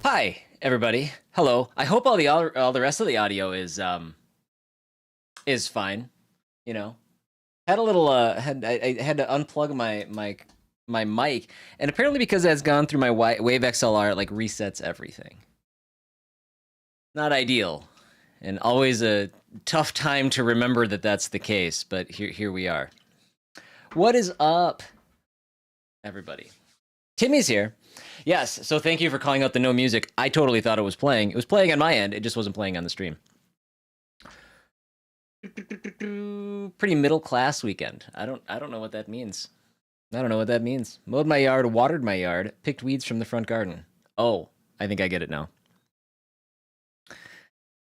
Hi, everybody. Hello. I hope all the rest of the audio is fine. You know, had a little I had to unplug my mic, and apparently because that's gone through my Wave XLR, it like resets everything. Not ideal, and always a tough time to remember that that's the case. But here we are. What is up, everybody? Timmy's here. Yes, so thank you for calling out the no music. I totally thought it was playing. It was playing on my end. It just wasn't playing on the stream. Pretty middle class weekend. I don't know what that means. I don't know what that means. Mowed my yard, watered my yard, picked weeds from the front garden. Oh, I think I get it now.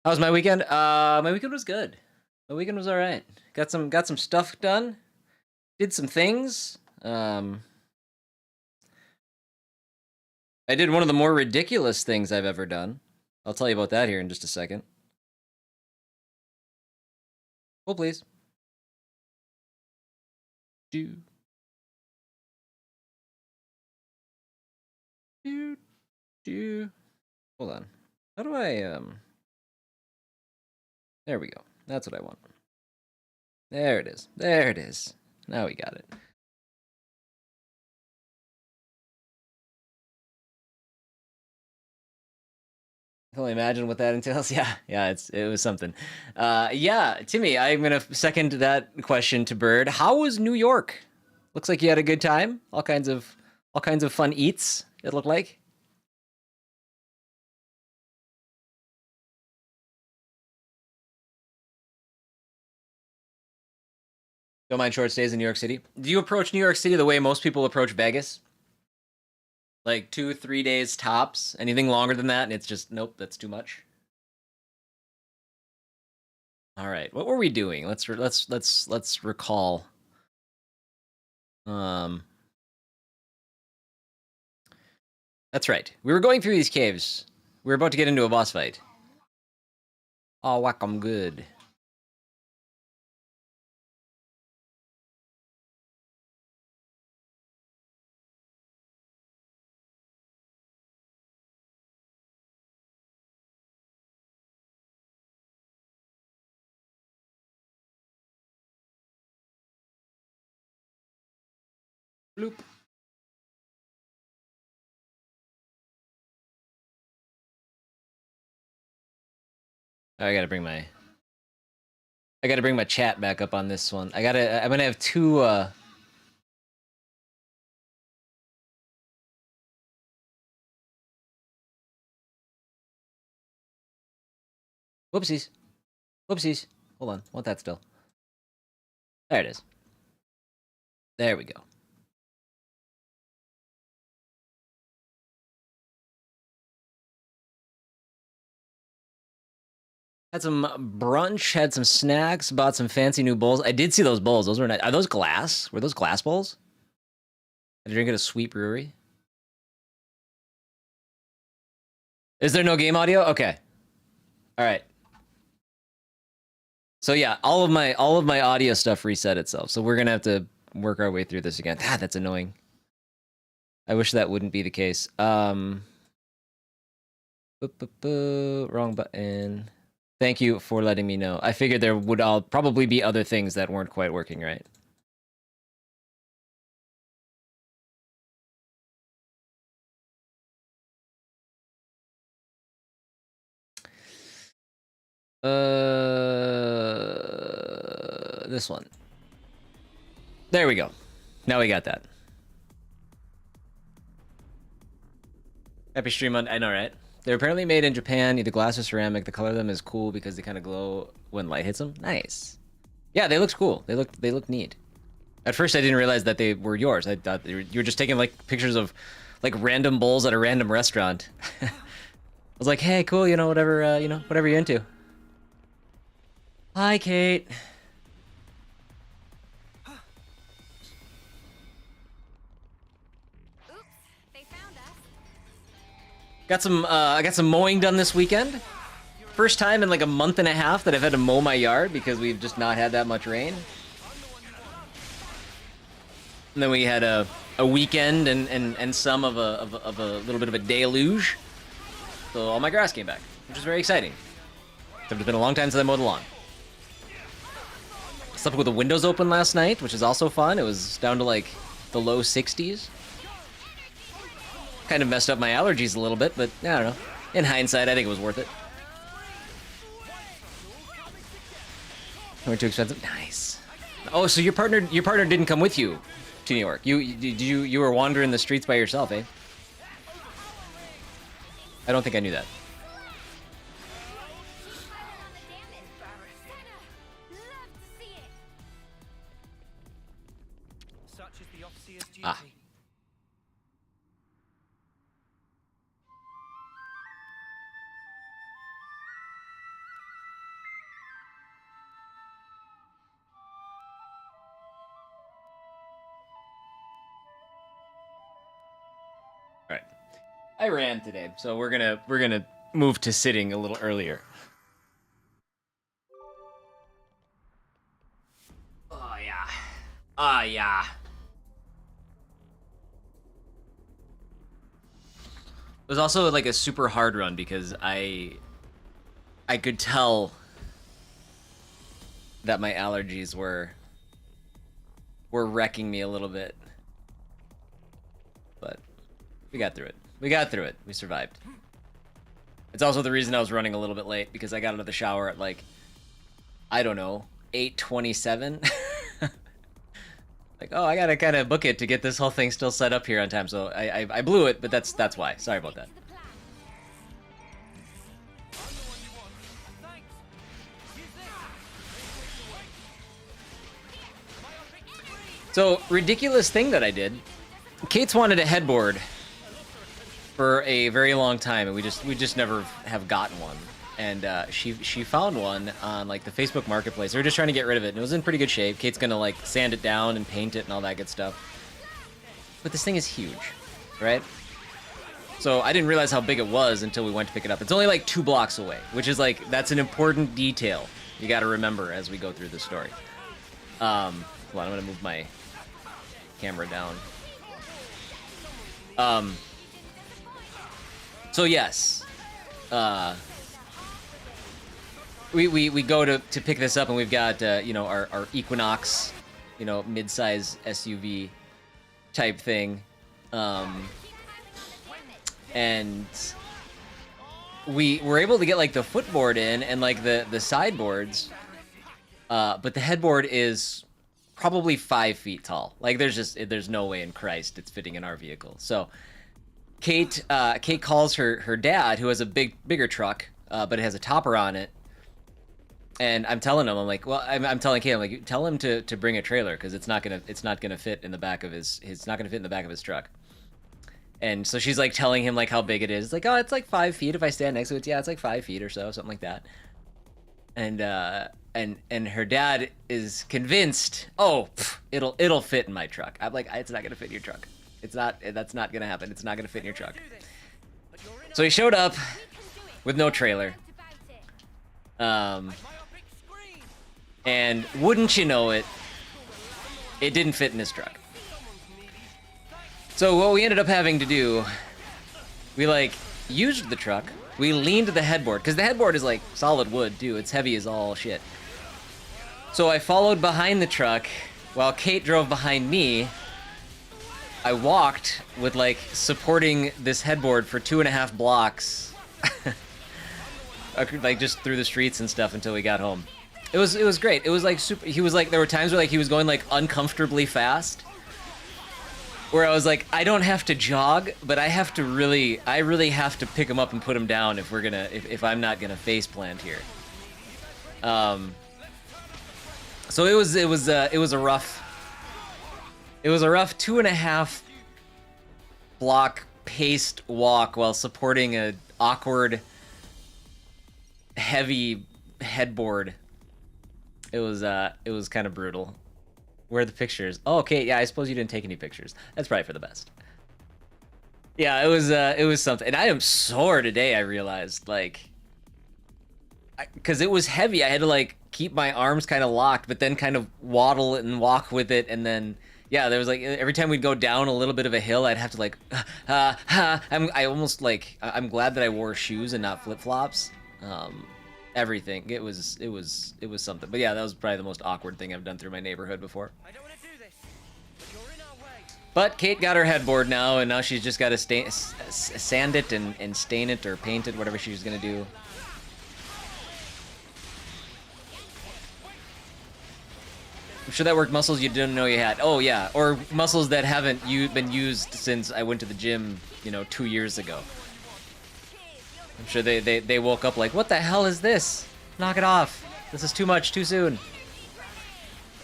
How was my weekend? My weekend was good. My weekend was all right. Got some stuff done. Did some things. I did one of the more ridiculous things I've ever done. I'll tell you about that here in just a second. Oh, please. Do. Hold on. How do I, There we go. That's what I want. There it is. There it is. Now we got it. I can only imagine what that entails. Yeah, it was something. Yeah, Timmy, I'm gonna second that question to Bird. How was New York? Looks like you had a good time. All kinds of fun eats. It looked like. Don't mind short stays in New York City. Do you approach New York City the way most people approach Vegas? Like 2-3 days tops. Anything longer than that, and it's just nope. That's too much. All right, what were we doing? Let's recall. That's right. We were going through these caves. We were about to get into a boss fight. Oh, whack 'em good. Bloop. Oh, I gotta bring my chat back up on this one. I'm gonna have two Whoopsies. Whoopsies. Hold on. Want that still. There it is. There we go. Had some brunch, had some snacks, bought some fancy new bowls. I did see those bowls. Those were nice. Are those glass? Were those glass bowls? Did you drink at a sweet brewery? Is there no game audio? Okay. All right. So yeah, all of my audio stuff reset itself. So we're gonna have to work our way through this again. Ah, that's annoying. I wish that wouldn't be the case. Wrong button. Thank you for letting me know. I figured there would probably be other things that weren't quite working right. This one. There we go. Now we got that. Happy stream on. I know, right? They're apparently made in Japan, either glass or ceramic. The color of them is cool because they kind of glow when light hits them. Nice. Yeah, they looked cool. They look neat. At first, I didn't realize that they were yours. I thought you were just taking like pictures of like random bowls at a random restaurant. I was like, hey, cool, you know, whatever you're into. Hi, Kate. I got some mowing done this weekend. First time in like a month and a half that I've had to mow my yard because we've just not had that much rain. And then we had a a weekend and some of a little bit of a deluge. So all my grass came back, which is very exciting. Except it's been a long time since I mowed the lawn. Slept with the windows open last night, which is also fun. It was down to like the low 60s. Kind of messed up my allergies a little bit, but I don't know. In hindsight, I think it was worth it. Weren't too expensive. Nice. Oh, so your partner didn't come with you to New York. You were wandering the streets by yourself, eh? I don't think I knew that. Ah. All right. I ran today, so we're gonna move to sitting a little earlier. Oh yeah. Oh yeah. It was also like a super hard run because I could tell that my allergies were wrecking me a little bit. But we got through it. We got through it. We survived. It's also the reason I was running a little bit late because I got out of the shower at like, I don't know, 8:27. Like, oh, I gotta kind of book it to get this whole thing still set up here on time. So I blew it, but that's why. Sorry about that. So, ridiculous thing that I did. Kate's wanted a headboard for a very long time, and we just never have gotten one. And she found one on like the Facebook Marketplace. They were just trying to get rid of it, and it was in pretty good shape. Kate's gonna like sand it down and paint it and all that good stuff. But this thing is huge, right? So I didn't realize how big it was until we went to pick it up. It's only like 2 blocks away, which is like, that's an important detail you got to remember as we go through the story. Hold on, I'm gonna move my camera down. So yes, we go to pick this up, and we've got you know, our Equinox, you know, mid-size SUV type thing, and we were able to get like the footboard in and like the sideboards, but the headboard is probably 5 feet tall. Like there's no way in Christ it's fitting in our vehicle. So Kate calls her dad, who has a bigger truck, but it has a topper on it. And I'm telling him, I'm like, well, I'm telling Kate, I'm like, tell him to bring a trailer because it's not gonna fit in the back of it's not gonna fit in the back of his truck. And so she's like telling him like how big it is. It's like, oh, it's like 5 feet if I stand next to it. Yeah, it's like 5 feet or so, something like that. And her dad is convinced, oh, it'll fit in my truck. I'm like, it's not gonna fit in your truck. That's not gonna happen. It's not gonna fit in your truck. So he showed up with no trailer. And wouldn't you know it, it didn't fit in his truck. So what we ended up having to do, we like used the truck, we leaned the headboard, because the headboard is like solid wood too, it's heavy as all shit. So I followed behind the truck while Kate drove behind me. I walked with like supporting this headboard for 2.5 blocks. Like just through the streets and stuff until we got home. It was great. It was like super. He was like, there were times where like he was going like uncomfortably fast, where I was like, I don't have to jog, but I really have to pick him up and put him down if I'm not gonna face plant here. So it was a rough 2.5 block paced walk while supporting a awkward heavy headboard. It was kind of brutal. Where are the pictures? Oh, okay, yeah, I suppose you didn't take any pictures. That's probably for the best. Yeah, it was something. And I am sore today, I realized, like, because it was heavy. I had to like keep my arms kind of locked, but then kind of waddle it and walk with it, and then Yeah, there was like every time we'd go down a little bit of a hill, I'd have to like, I'm glad that I wore shoes and not flip flops. Everything. It was something. But yeah, that was probably the most awkward thing I've done through my neighborhood before. I don't want to do this, but you're in our way. But Kate got her headboard now, and now she's just got to sand it and stain it or paint it, whatever she's gonna do. I'm sure that worked muscles you didn't know you had. Oh yeah, or muscles that haven't been used since I went to the gym, 2 years ago. I'm sure they woke up like, what the hell is this? Knock it off. This is too much, too soon.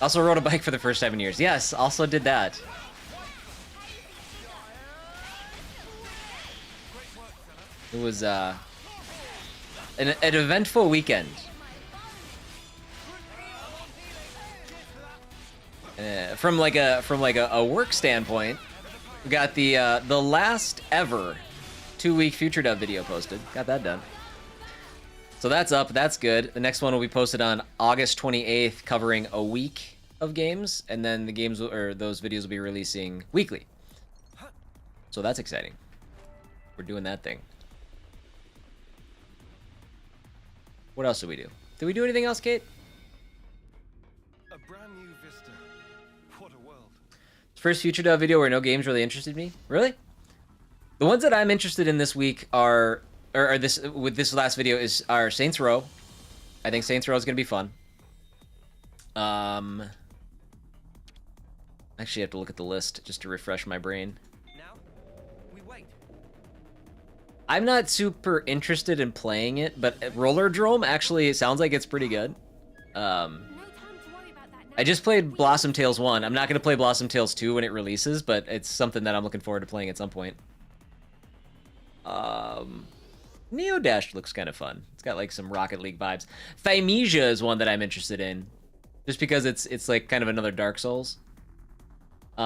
Also rode a bike for the first time in years. Yes, also did that. It was an eventful weekend. From like a work standpoint, we got the last ever 2-week Future Dub video posted. Got that done. So that's up. That's good. The next one will be posted on August 28th, covering a week of games, and then the games or those videos will be releasing weekly. So that's exciting. We're doing that thing. What else did we do? Did we do anything else, Kate? A brand new vista. What a world. First Future Dub video where no games really interested me. Really? The ones that I'm interested in this week are, or this last video are Saints Row. I think Saints Row is gonna be fun. Actually, I have to look at the list just to refresh my brain. Now, we wait. I'm not super interested in playing it, but Rollerdrome actually sounds like it's pretty good. I just played Blossom Tales 1. I'm not going to play Blossom Tales 2 when it releases, but it's something that I'm looking forward to playing at some point. Neo Dash looks kind of fun. It's got like some Rocket League vibes. Thymesia is one that I'm interested in, just because it's like kind of another Dark Souls. We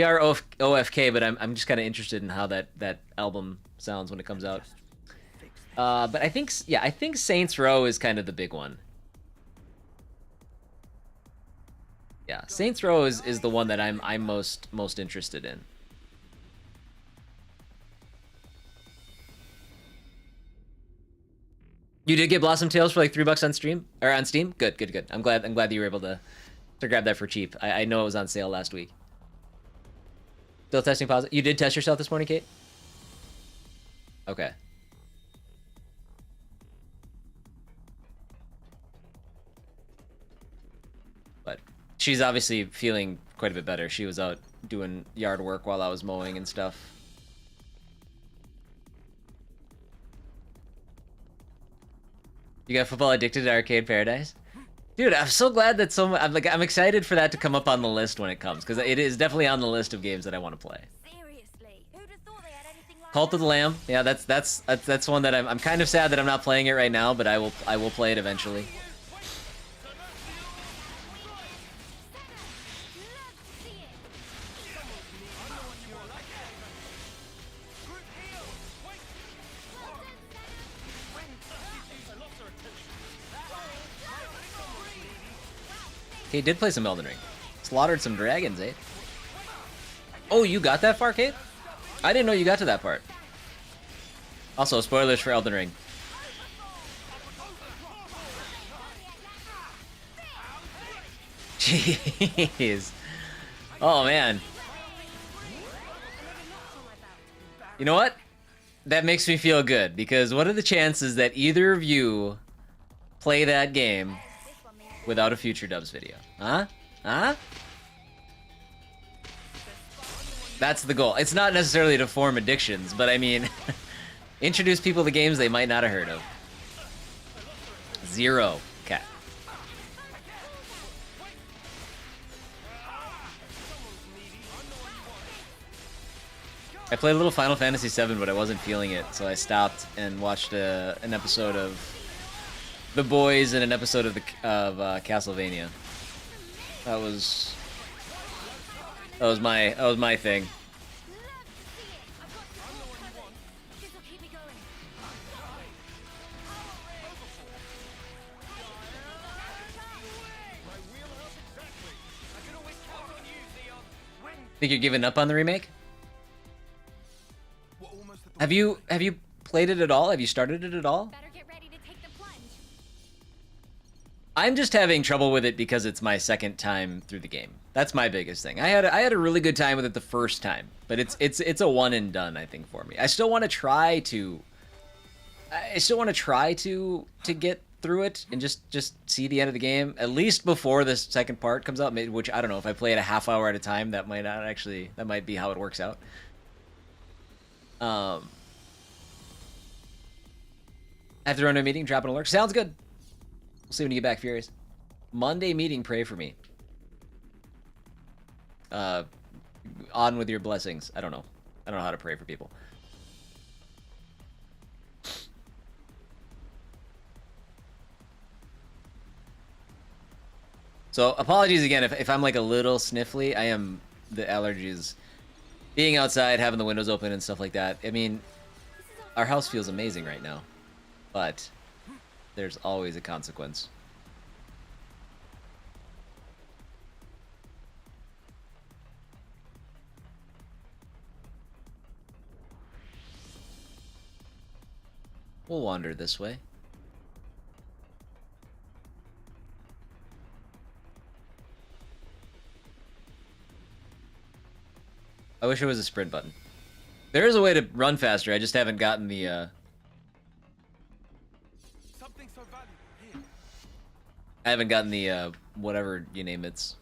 are OFK, but I'm just kind of interested in how that album sounds when it comes out. But I think Saints Row is kind of the big one. Yeah, Saints Row is the one that I'm most interested in. You did get Blossom Tales for like $3 on stream or on Steam? Good. I'm glad that you were able to grab that for cheap. I know it was on sale last week. Still testing positive. You did test yourself this morning, Kate? Okay. But she's obviously feeling quite a bit better. She was out doing yard work while I was mowing and stuff. You got football addicted to Arcade Paradise? Dude, I'm so glad that I'm excited for that to come up on the list when it comes, because it is definitely on the list of games that I want to play. Seriously, who'd have thought they had anything like Cult of the Lamb, yeah, that's one that I'm kind of sad that I'm not playing it right now, but I will play it eventually. He did play some Elden Ring. Slaughtered some dragons, eh? Oh, you got that far, Kate? I didn't know you got to that part. Also, spoilers for Elden Ring. Jeez. Oh, man. You know what? That makes me feel good, because what are the chances that either of you play that game without a Future Dubs video? Huh? Huh? That's the goal. It's not necessarily to form addictions, but I mean, introduce people to games they might not have heard of. 0. Okay. I played a little Final Fantasy VII, but I wasn't feeling it, so I stopped and watched an episode of The Boys and an episode of Castlevania. That was my thing. Think you're giving up on the remake? We're almost at the Have you played it at all? Have you started it at all? Better get ready to take the plunge. I'm just having trouble with it because it's my second time through the game. That's my biggest thing. I had a really good time with it the first time, but it's a one and done, I think, for me. I still want to try to get through it and just see the end of the game at least before the second part comes out, which I don't know, if I play it a half hour at a time, that might be how it works out. I have to run to a meeting, drop an alert. Sounds good. We'll see when you get back, Furious. Monday meeting, pray for me. On with your blessings. I don't know how to pray for people. So apologies again if I'm like a little sniffly. I am the allergies. Being outside, having the windows open and stuff like that. I mean, our house feels amazing right now, but there's always a consequence. We'll wander this way. I wish it was a sprint button. There is a way to run faster. I just haven't gotten the something so valuable here. I haven't gotten the whatever you name it's.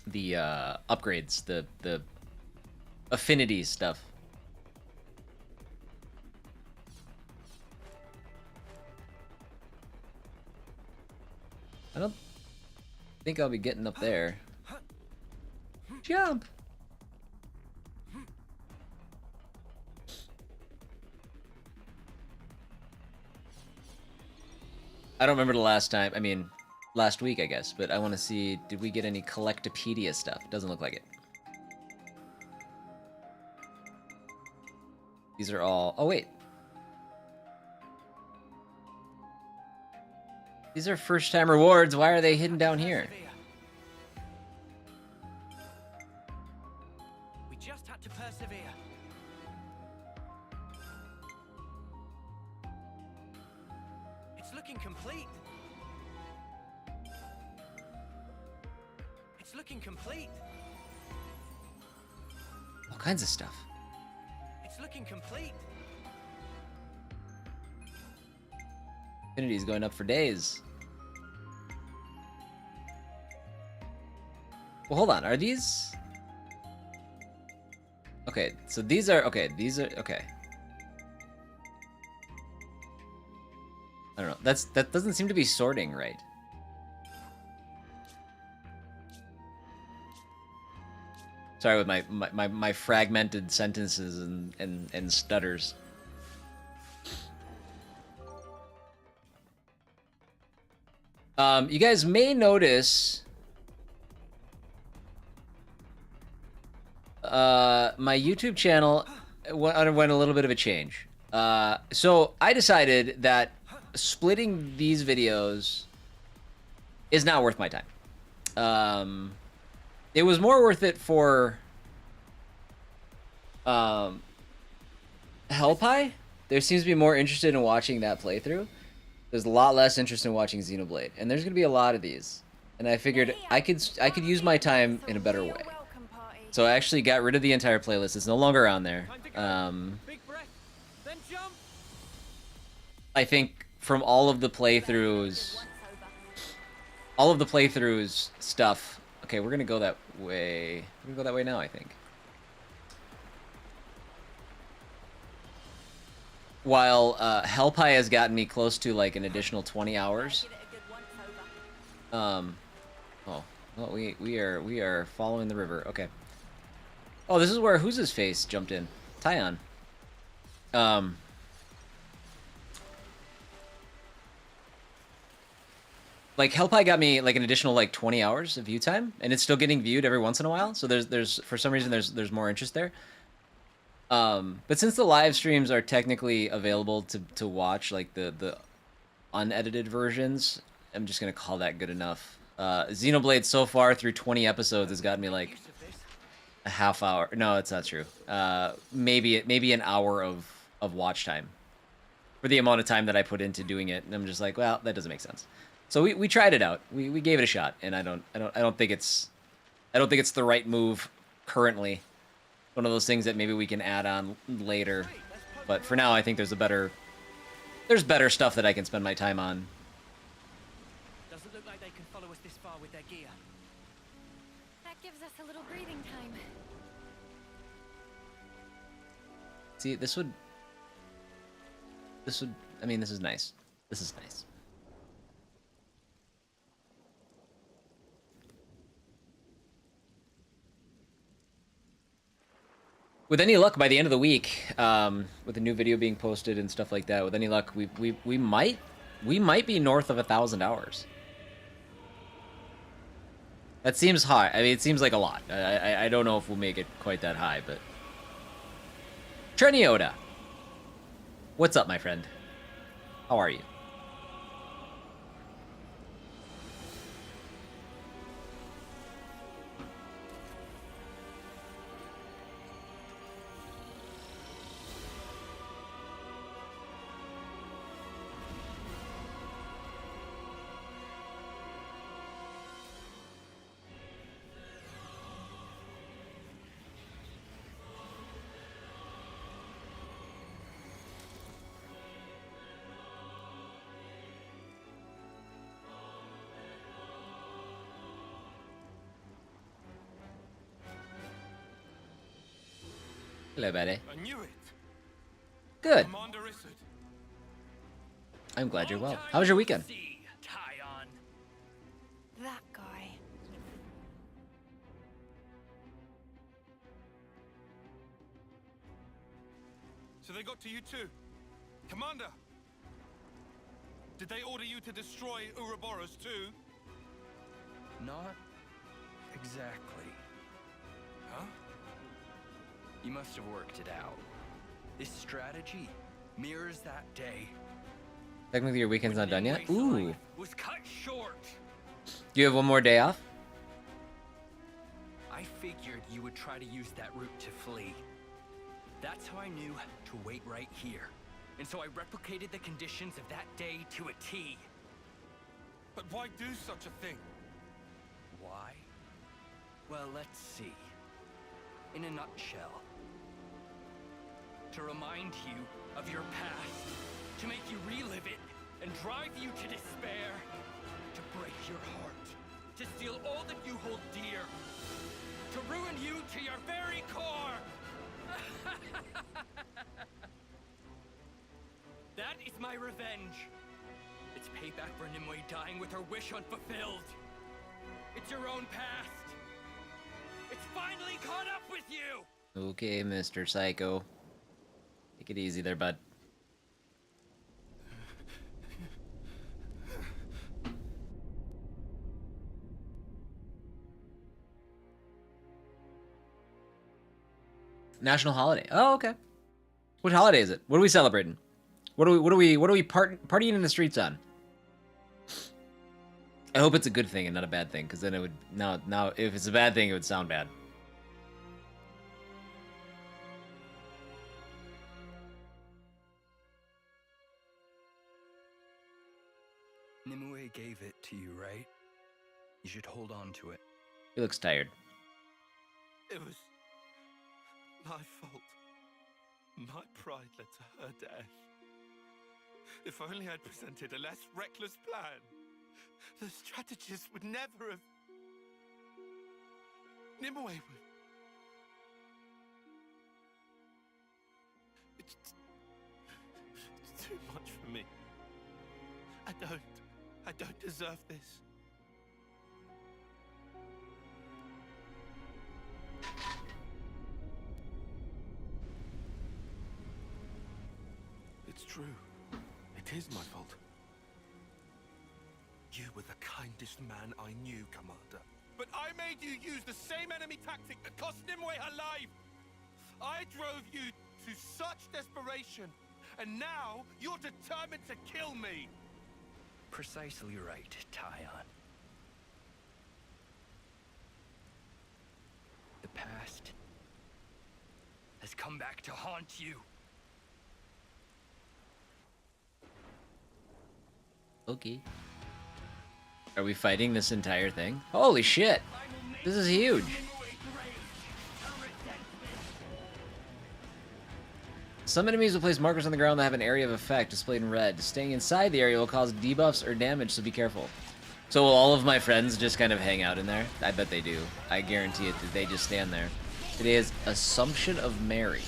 The upgrades, the affinity stuff. I don't think I'll be getting up there. Jump! I don't remember the last time. I mean, last week, I guess. But I want to see, did we get any Collectopedia stuff? Doesn't look like it. These are all... Oh, wait. These are first-time rewards. Why are they hidden down here? We just had to persevere. It's looking complete. It's looking complete. All kinds of stuff. It's looking complete. Infinity's going up for days. Well, hold on. Are these... Okay, so these are... Okay, these are... Okay. I don't know. That doesn't seem to be sorting right. Sorry with my fragmented sentences and stutters. You guys may notice my YouTube channel underwent a little bit of a change. So I decided that splitting these videos is not worth my time. It was more worth it for Hellpie. There seems to be more interested in watching that playthrough. There's a lot less interest in watching Xenoblade, and there's gonna be a lot of these. And I figured I could use my time in a better way. So I actually got rid of the entire playlist. It's no longer on there. Big breath, then jump. I think from all of the playthroughs stuff. Okay, we're gonna go that way. We're gonna go that way now, I think. While Hellpie has gotten me close to like an additional 20 hours. Oh, well, we are following the river. Okay. Oh, this is where who's his face jumped in. Tyon. Like Hellpie got me like an additional like 20 hours of view time, and it's still getting viewed every once in a while. So there's for some reason there's more interest there. But since the live streams are technically available to watch, like the unedited versions, I'm just gonna call that good enough. Xenoblade so far through 20 episodes has gotten me like Use of this. a half hour. No, it's not true. Maybe an hour of watch time for the amount of time that I put into doing it, and I'm just like, well, that doesn't make sense. So we tried it out. We gave it a shot, and I don't think it's the right move currently. One of those things that maybe we can add on later, but for now, I think there's better stuff that I can spend my time on. Doesn't look like they can follow us this far with their gear. That gives us a little breathing time. See, this would. I mean, this is nice. This is nice. With any luck, by the end of the week, with a new video being posted and stuff like that, with any luck, we might be north of 1,000 hours. That seems high. I mean, it seems like a lot. I don't know if we'll make it quite that high, but Treniota, what's up, my friend? How are you? Hello, buddy. I knew it. Good. Commander Isard. I'm glad you're well. How was your weekend? Tyon. That guy. So they got to you too. Commander! Did they order you to destroy Ouroboros too? Not exactly. Huh? You must have worked it out. This strategy mirrors that day. Technically, your weekend's not done yet. Nimue Ooh. life was cut short. Do you have one more day off? I figured you would try to use that route to flee. That's how I knew to wait right here. And so I replicated the conditions of that day to a T. But why do such a thing? Why? Well, let's see. In a nutshell. To remind you of your past. To make you relive it and drive you to despair. To break your heart. To steal all that you hold dear. To ruin you to your very core. That is my revenge. It's payback for Nimue dying with her wish unfulfilled. It's your own past. It's finally caught up with you! Okay, Mr. Psycho. Take it easy there, bud. National holiday. Oh, okay. What holiday is it? What are we celebrating? What are we partying in the streets on? I hope it's a good thing and not a bad thing, because then it would now if it's a bad thing, it would sound bad. Nimue gave it to you, right? You should hold on to it. He looks tired. It was my fault. My pride led to her death. If only I'd presented a less reckless plan, the strategist would never have... Nimue would... It's too much for me. I don't deserve this. It's true. It is my fault. You were the kindest man I knew, Commander. But I made you use the same enemy tactic that cost Nimue her life! I drove you to such desperation, and now you're determined to kill me! Precisely right, Tyon. past has come back to haunt you. Okay. Are we fighting this entire thing? Holy shit! This is huge. Some enemies will place markers on the ground that have an area of effect displayed in red. Staying inside the area will cause debuffs or damage, so be careful. So will all of my friends just kind of hang out in there? I bet they do. I guarantee it that they just stand there. Today is Assumption of Mary.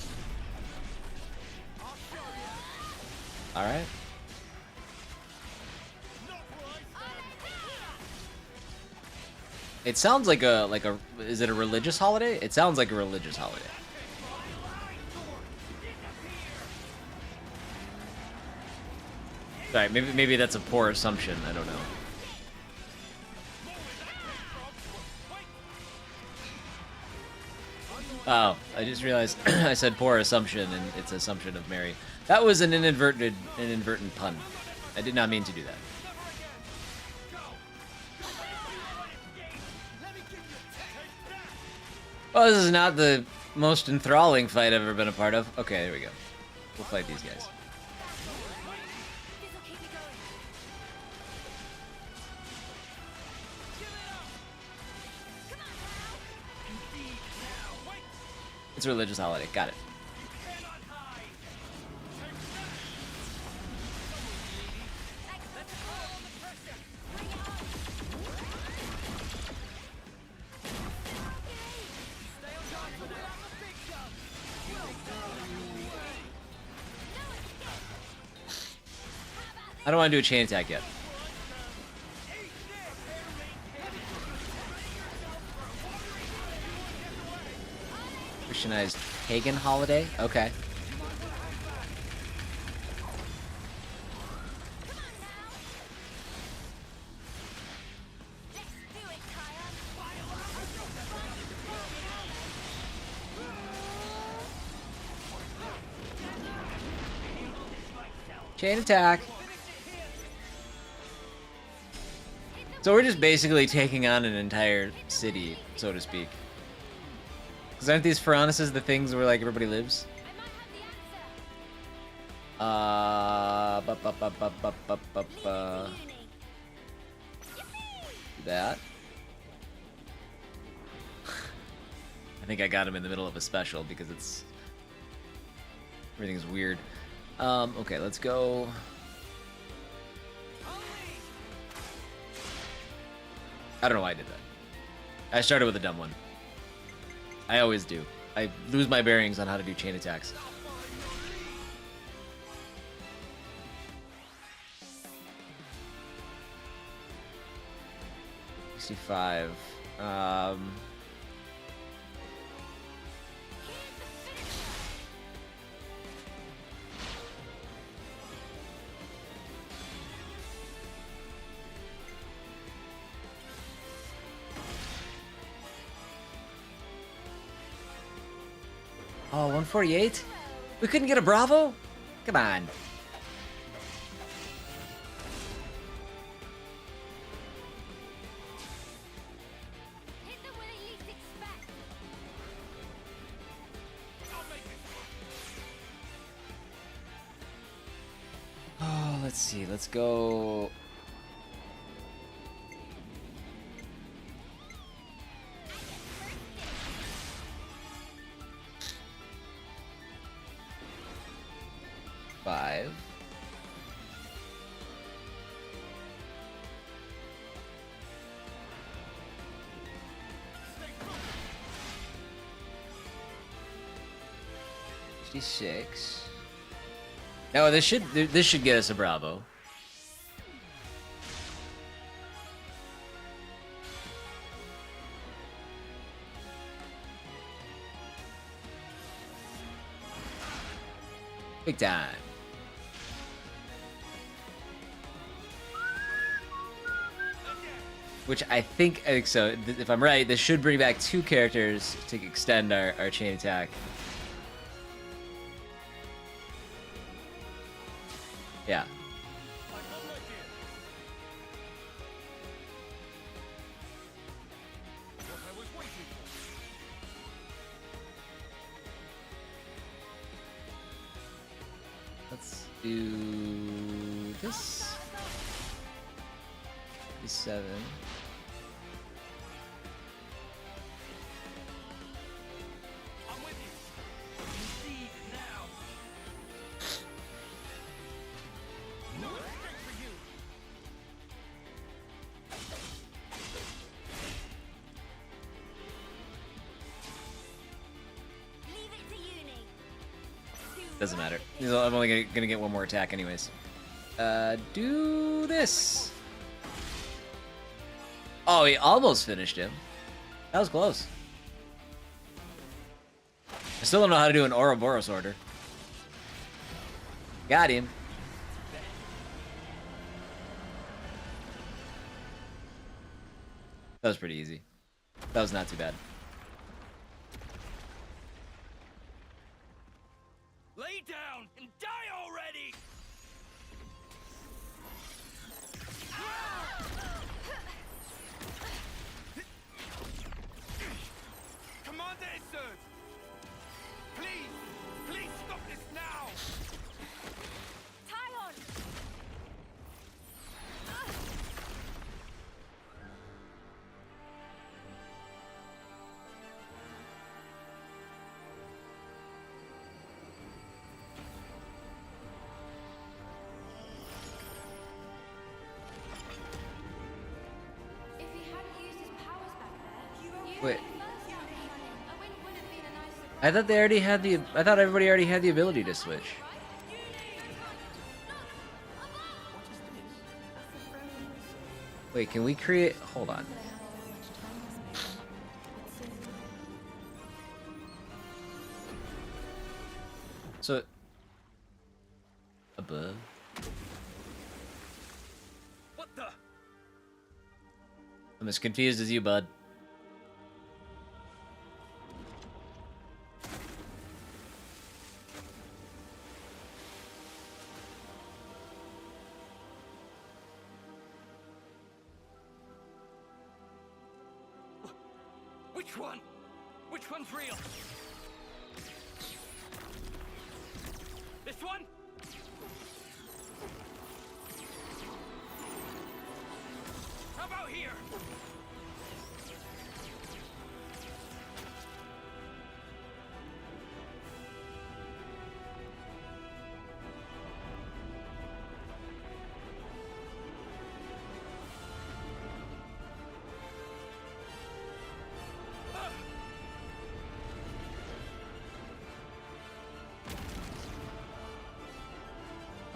Alright. It sounds like a is it a religious holiday? It sounds like a religious holiday. Sorry, maybe that's a poor assumption. I don't know. Oh, I just realized I said poor assumption, and it's Assumption of Mary. That was an inadvertent pun. I did not mean to do that. Well, this is not the most enthralling fight I've ever been a part of. Okay, there we go. We'll fight these guys. This'll keep me going. It's a religious holiday. Got it. I don't want to do a chain attack yet. Christianized pagan holiday? Okay. Chain attack. So we're just basically taking on an entire city, so to speak. Because aren't these Pharaoneses the things where like everybody lives? That. I think I got him in the middle of a special because it's everything's weird. Okay, let's go. I don't know why I did that. I started with a dumb one. I always do. I lose my bearings on how to do chain attacks. $65. Oh, 148? We couldn't get a Bravo? Come on. Hit them where they least expect. Oh, let's see. Let's go. Five. $66. No, this should get us a Bravo. Big time. Which I think so. If I'm right, this should bring back 2 characters to extend our chain attack. Yeah. Let's do this. 7. I'm with you. Indeed, now. No escape for you. Leave it to uni. Doesn't matter. I'm only gonna get one more attack anyways. Do this. Oh, he almost finished him. That was close. I still don't know how to do an Ouroboros order. Got him. That was pretty easy. That was not too bad. Lay down and die already. Commander Isurd! Please! Please stop this now! Tyon! If he hadn't used his powers back there, Wait. a win would have been a nice surprise. I thought they already had the. I thought everybody already had the ability to switch. Wait, can we create? Hold on. So. Above. What the? I'm as confused as you, bud. Which one? Which one's real? This one? How about here?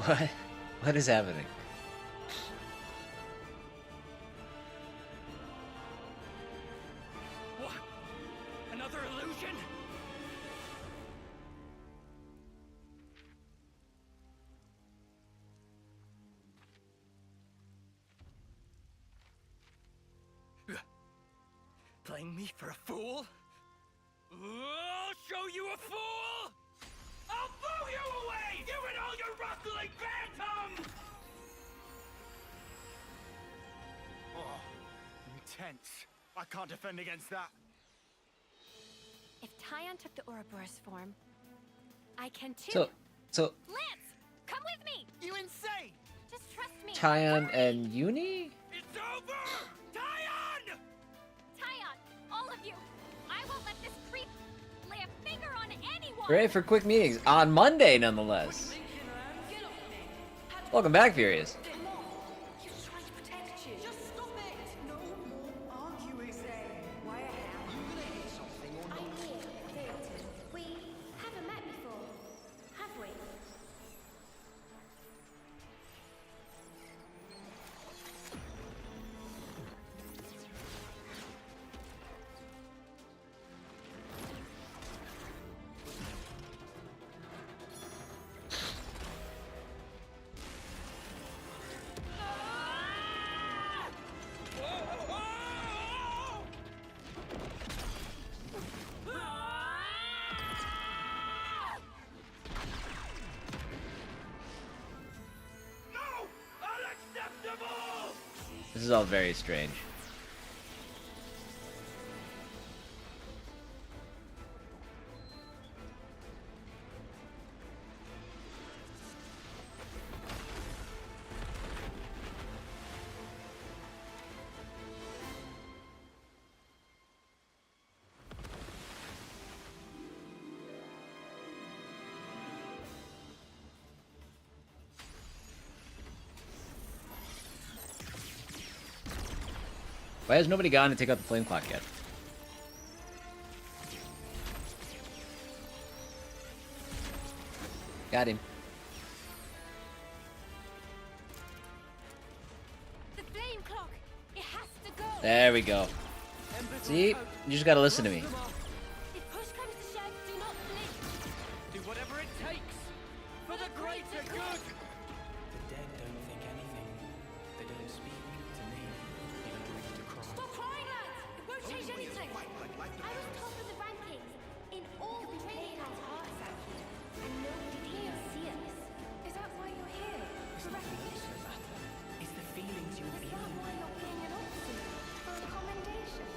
What? What is happening? What? Another illusion? Playing me for a fool? I'll show you a fool! I'll blow you away! You and all your rustling phantoms! Oh, intense. I can't defend against that. If Tyon took the Ouroboros form, I can too. So Lance, come with me. You insane! Just trust me. Tyon Hurry! and Uni? It's over! Tyon! Tyon, all of you. I won't let this creep lay a finger on anyone. Ready for quick meetings on Monday, nonetheless. Welcome back, Furious. He's trying to protect you. Just stop it! No more arguing. Why are you gonna hit something or I'm here, Theaton. We haven't met before, have we? No! Unacceptable! This is all very strange. Why has nobody gone to take out the flame clock yet? Got him. The flame clock. It has to go. There we go. See? You just gotta listen to me. If push comes to shove, do not blink. Do whatever it takes for the greater good. The dead don't think anything. They don't speak to me. They don't drink to cry. Stop crying, lads. It won't change anything. I was top of the rankings in all the training hearts out here, and nobody didn't see us. Is that why you're here? For recognition? It's the feelings you Is that why you're being an officer? For a commendation?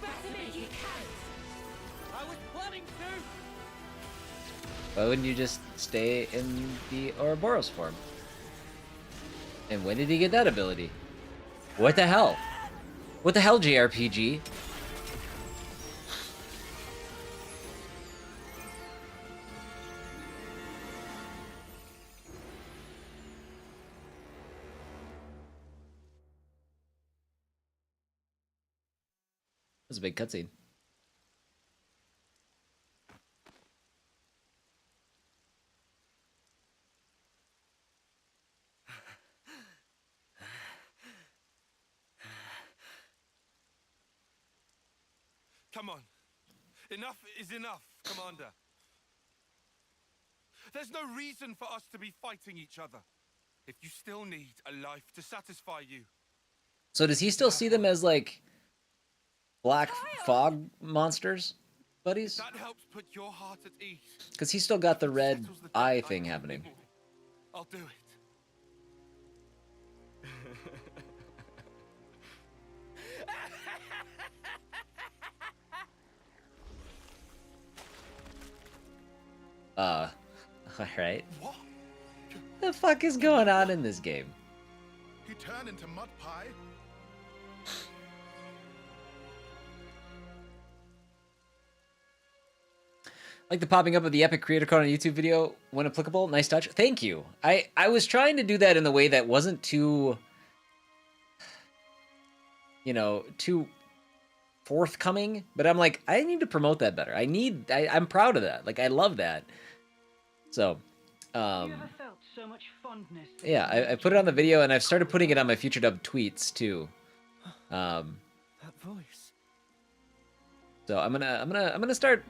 Better make it count. I was planning to. Why wouldn't you just stay in the Ouroboros form? And when did he get that ability? What the hell? What the hell, jrpg? That's a big cutscene. Come on. Enough is enough, Commander. There's no reason for us to be fighting each other. If you still need a life to satisfy you. So does he still see them as like black fog monsters, buddies? That helps put your heart at ease. Because he's still got the red Settles the eye debt I thing owe happening. you. I'll do it. Alright. What? The fuck is going on in this game? He turned into mud pie? Like the popping up of the Epic Creator Code on YouTube video when applicable. Nice touch. Thank you. I was trying to do that in a way that wasn't too, you know, too forthcoming, but I'm like, I need to promote that better. I'm proud of that. Like, I love that. So, You ever felt so much fondness? yeah, I put it on the video, and I've started putting it on my future dub tweets too. That voice. So I'm gonna start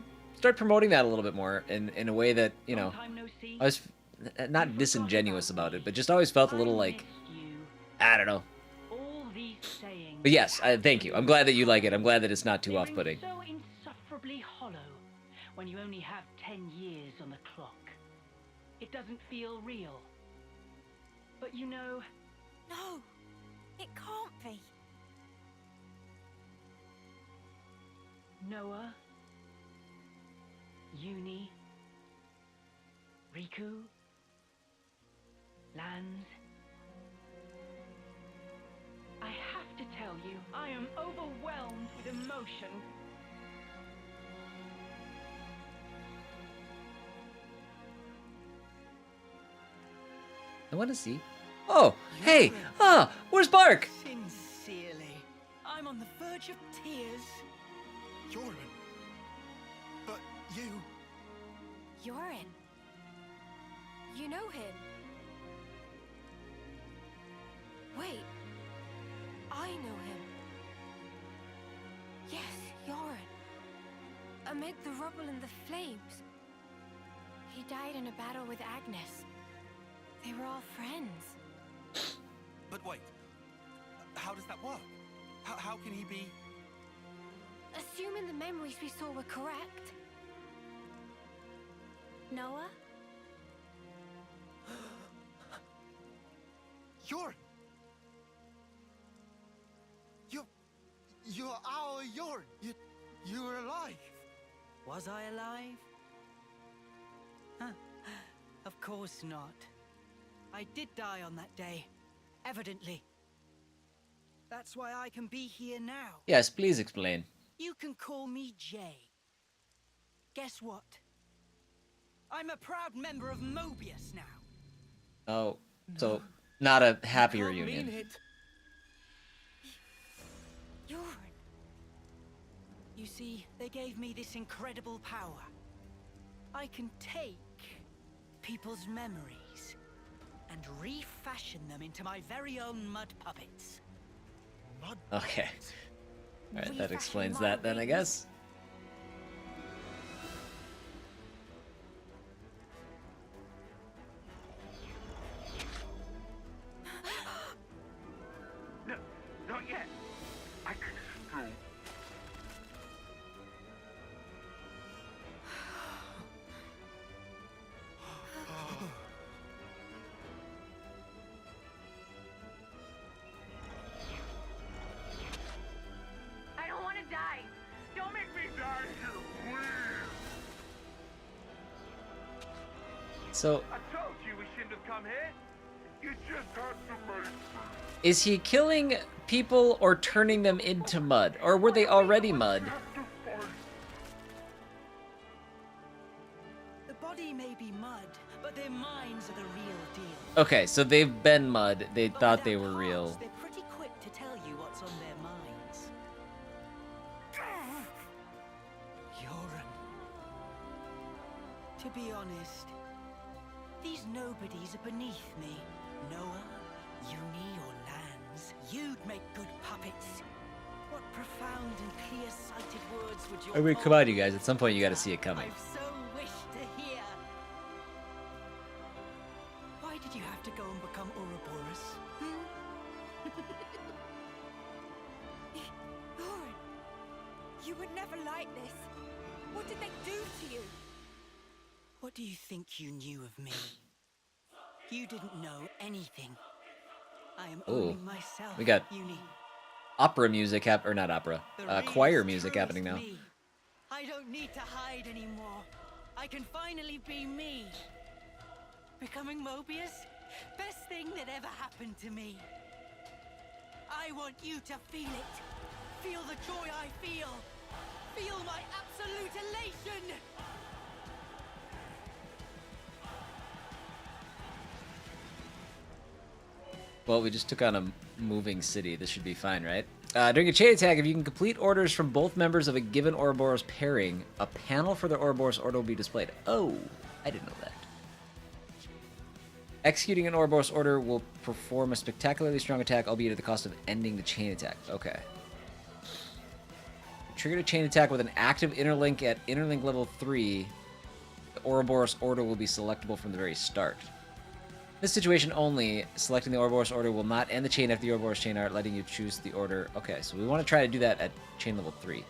promoting that a little bit more in a way that, you know, Long time no see. I was not disingenuous about it, but just always felt a little like, I missed you. I don't know. All these sayings. But yes, thank you. I'm glad that you like it. I'm glad that it's not too They ring off-putting. so insufferably hollow when you only have 10 years on the clock. It doesn't feel real. But you know, No, it can't be. Noah, Uni, Riku, Lanz. I have to tell you, I am overwhelmed with emotion. I want to see. Oh, hey, where's Bark? Sincerely, I'm on the verge of tears. Yorin. But you... Yorin. You know him. Wait. I know him. Yes, Yorin. Amid the rubble and the flames. He died in a battle with Agnes. They were all friends. But wait. How does that work? How can he be... Assuming the memories we saw were correct. Noah? Yorin! You're our Yorin! You're alive! Was I alive? Huh. Of course not. I did die on that day. Evidently. That's why I can be here now. Yes, please explain. You can call me Jay. Guess what? I'm a proud member of Mobius now. Oh, so not a happy Can't reunion. mean it. Yoren. You see, they gave me this incredible power. I can take people's memories and refashion them into my very own mud puppets. Okay. All right, that Refashion explains my that then, I wings. guess. No, not yet. I can still. I don't want to die. Don't make me die. So, I told you we shouldn't have come here. You just had to make me. is he killing people or turning them into mud? Or were they already mud? Have to fight. The body may be mud, but their minds are the real deal. Okay, so they've been mud. They But thought they without were hearts, real. They're pretty quick to tell you what's on their minds. Yoren. To be honest, these nobodies are beneath me. Noah, Uni, or Lands, you'd make good puppets. What profound and clear-sighted words would your I mean, come on, you guys. At some point, you got to see it utter coming. I've so wished to hear. Why did you have to go and become Ouroboros? Lauren, you were never like this. What did they do to you? What do you think you knew of me? You didn't know anything. I am only Ooh, myself, we got Uni. Opera music or not opera, The realest, choir music truest happening now. me. I don't need to hide anymore. I can finally be me. Becoming Mobius? Best thing that ever happened to me. I want you to feel it. Feel the joy I feel. Feel my absolute elation. Well, we just took on a moving city. This should be fine, right? During a chain attack, if you can complete orders from both members of a given Ouroboros pairing, a panel for the Ouroboros order will be displayed. Oh, I didn't know that. Executing an Ouroboros order will perform a spectacularly strong attack, albeit at the cost of ending the chain attack. Okay. Triggered a chain attack with an active interlink at interlink level 3. The Ouroboros order will be selectable from the very start. This situation only, selecting the Ouroboros order will not end the chain after the Ouroboros chain art, letting you choose the order. Okay, so we want to try to do that at chain level 3.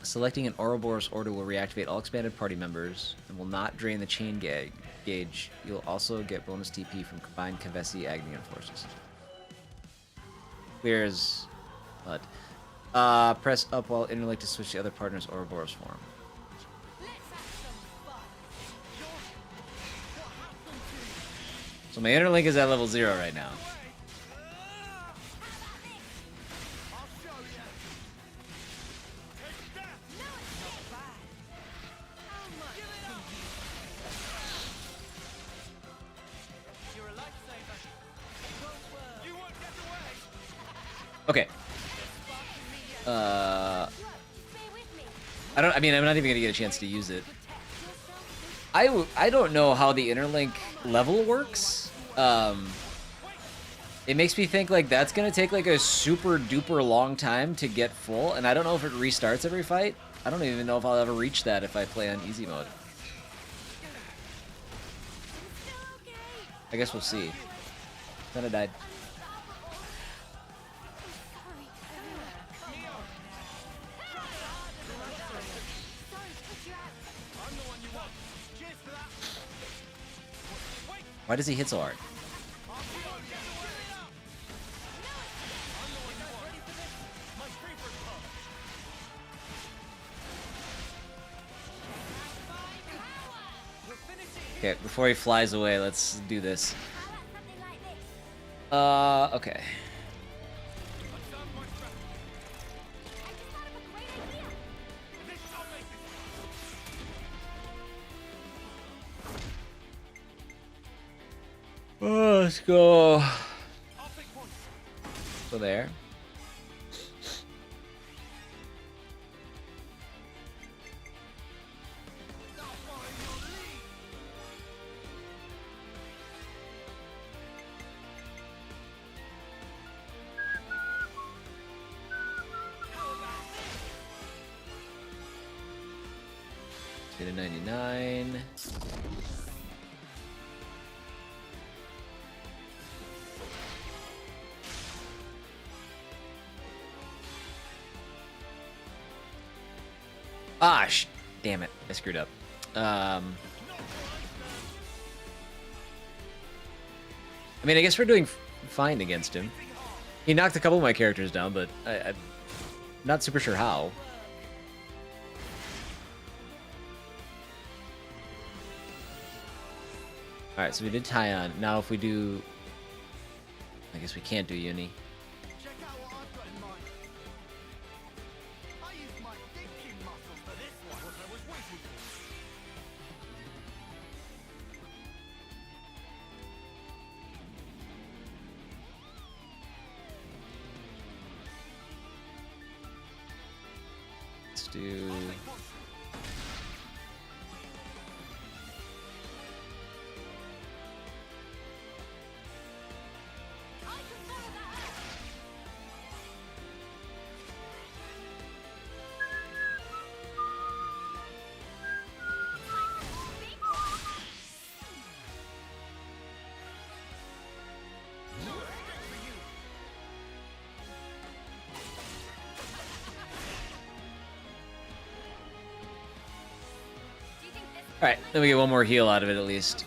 Selecting an Ouroboros order will reactivate all expanded party members and will not drain the chain gauge. You'll also get bonus TP from combined Kavesi Agni forces. Clears HUD. Press up while interlinked to switch the other partner's Ouroboros form. So my interlink is at level 0 right now. Okay. I mean, I'm not even gonna get a chance to use it. I don't know how the interlink level works. It makes me think like that's gonna take like a super duper long time to get full, and I don't know if it restarts every fight. I don't even know if I'll ever reach that if I play on easy mode. I guess we'll see. Then I died. Why does he hit so hard? Okay, before he flies away, let's do this. Okay. Let's go. So there. Get a 99. Ah, damn it. I screwed up. I mean, I guess we're doing fine against him. He knocked a couple of my characters down, but I'm not super sure how. Alright, so we did Tyon. Now if we do... I guess we can't do Uni. Check out what I've got in mind. I used my thinking muscle for this one. What I was waiting for. Let's do... Alright, then we get one more heal out of it at least.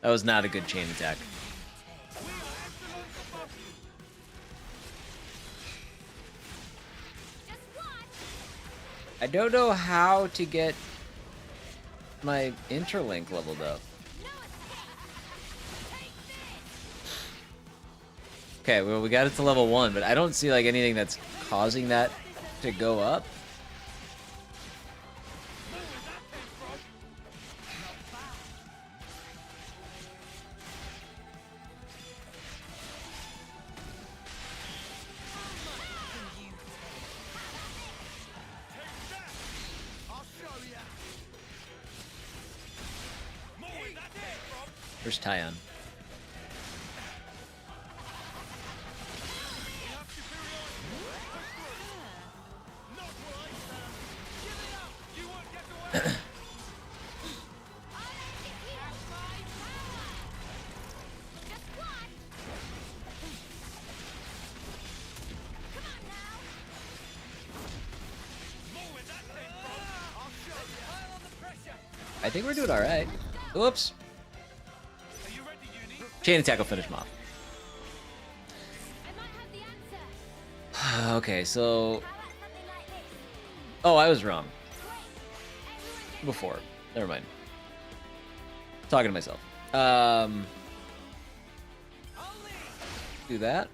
That was not a good chain attack. I don't know how to get my interlink leveled up. Okay, well, we got it to level 1, but I don't see like anything that's causing that to go up. Where's Tyon? I think we're doing all right. Oops. Chain attack will finish him off. I might have the answer. Okay, so... How about something like this? Oh, I was wrong. Great. Everyone get Before. Never mind. Talking to myself. Do that.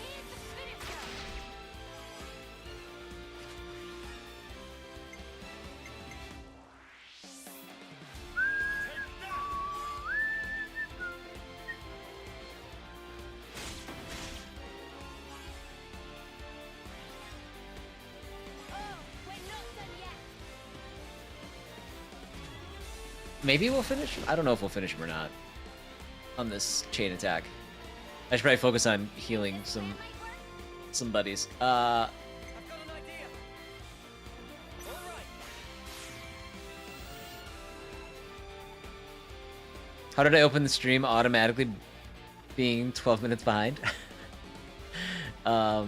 Here's the finisher. Oh, we're not done yet. Maybe we'll finish him? I don't know if we'll finish him or not. On this chain attack. I should probably focus on healing some buddies. I've got an idea. All right. How did I open the stream automatically being 12 minutes behind? I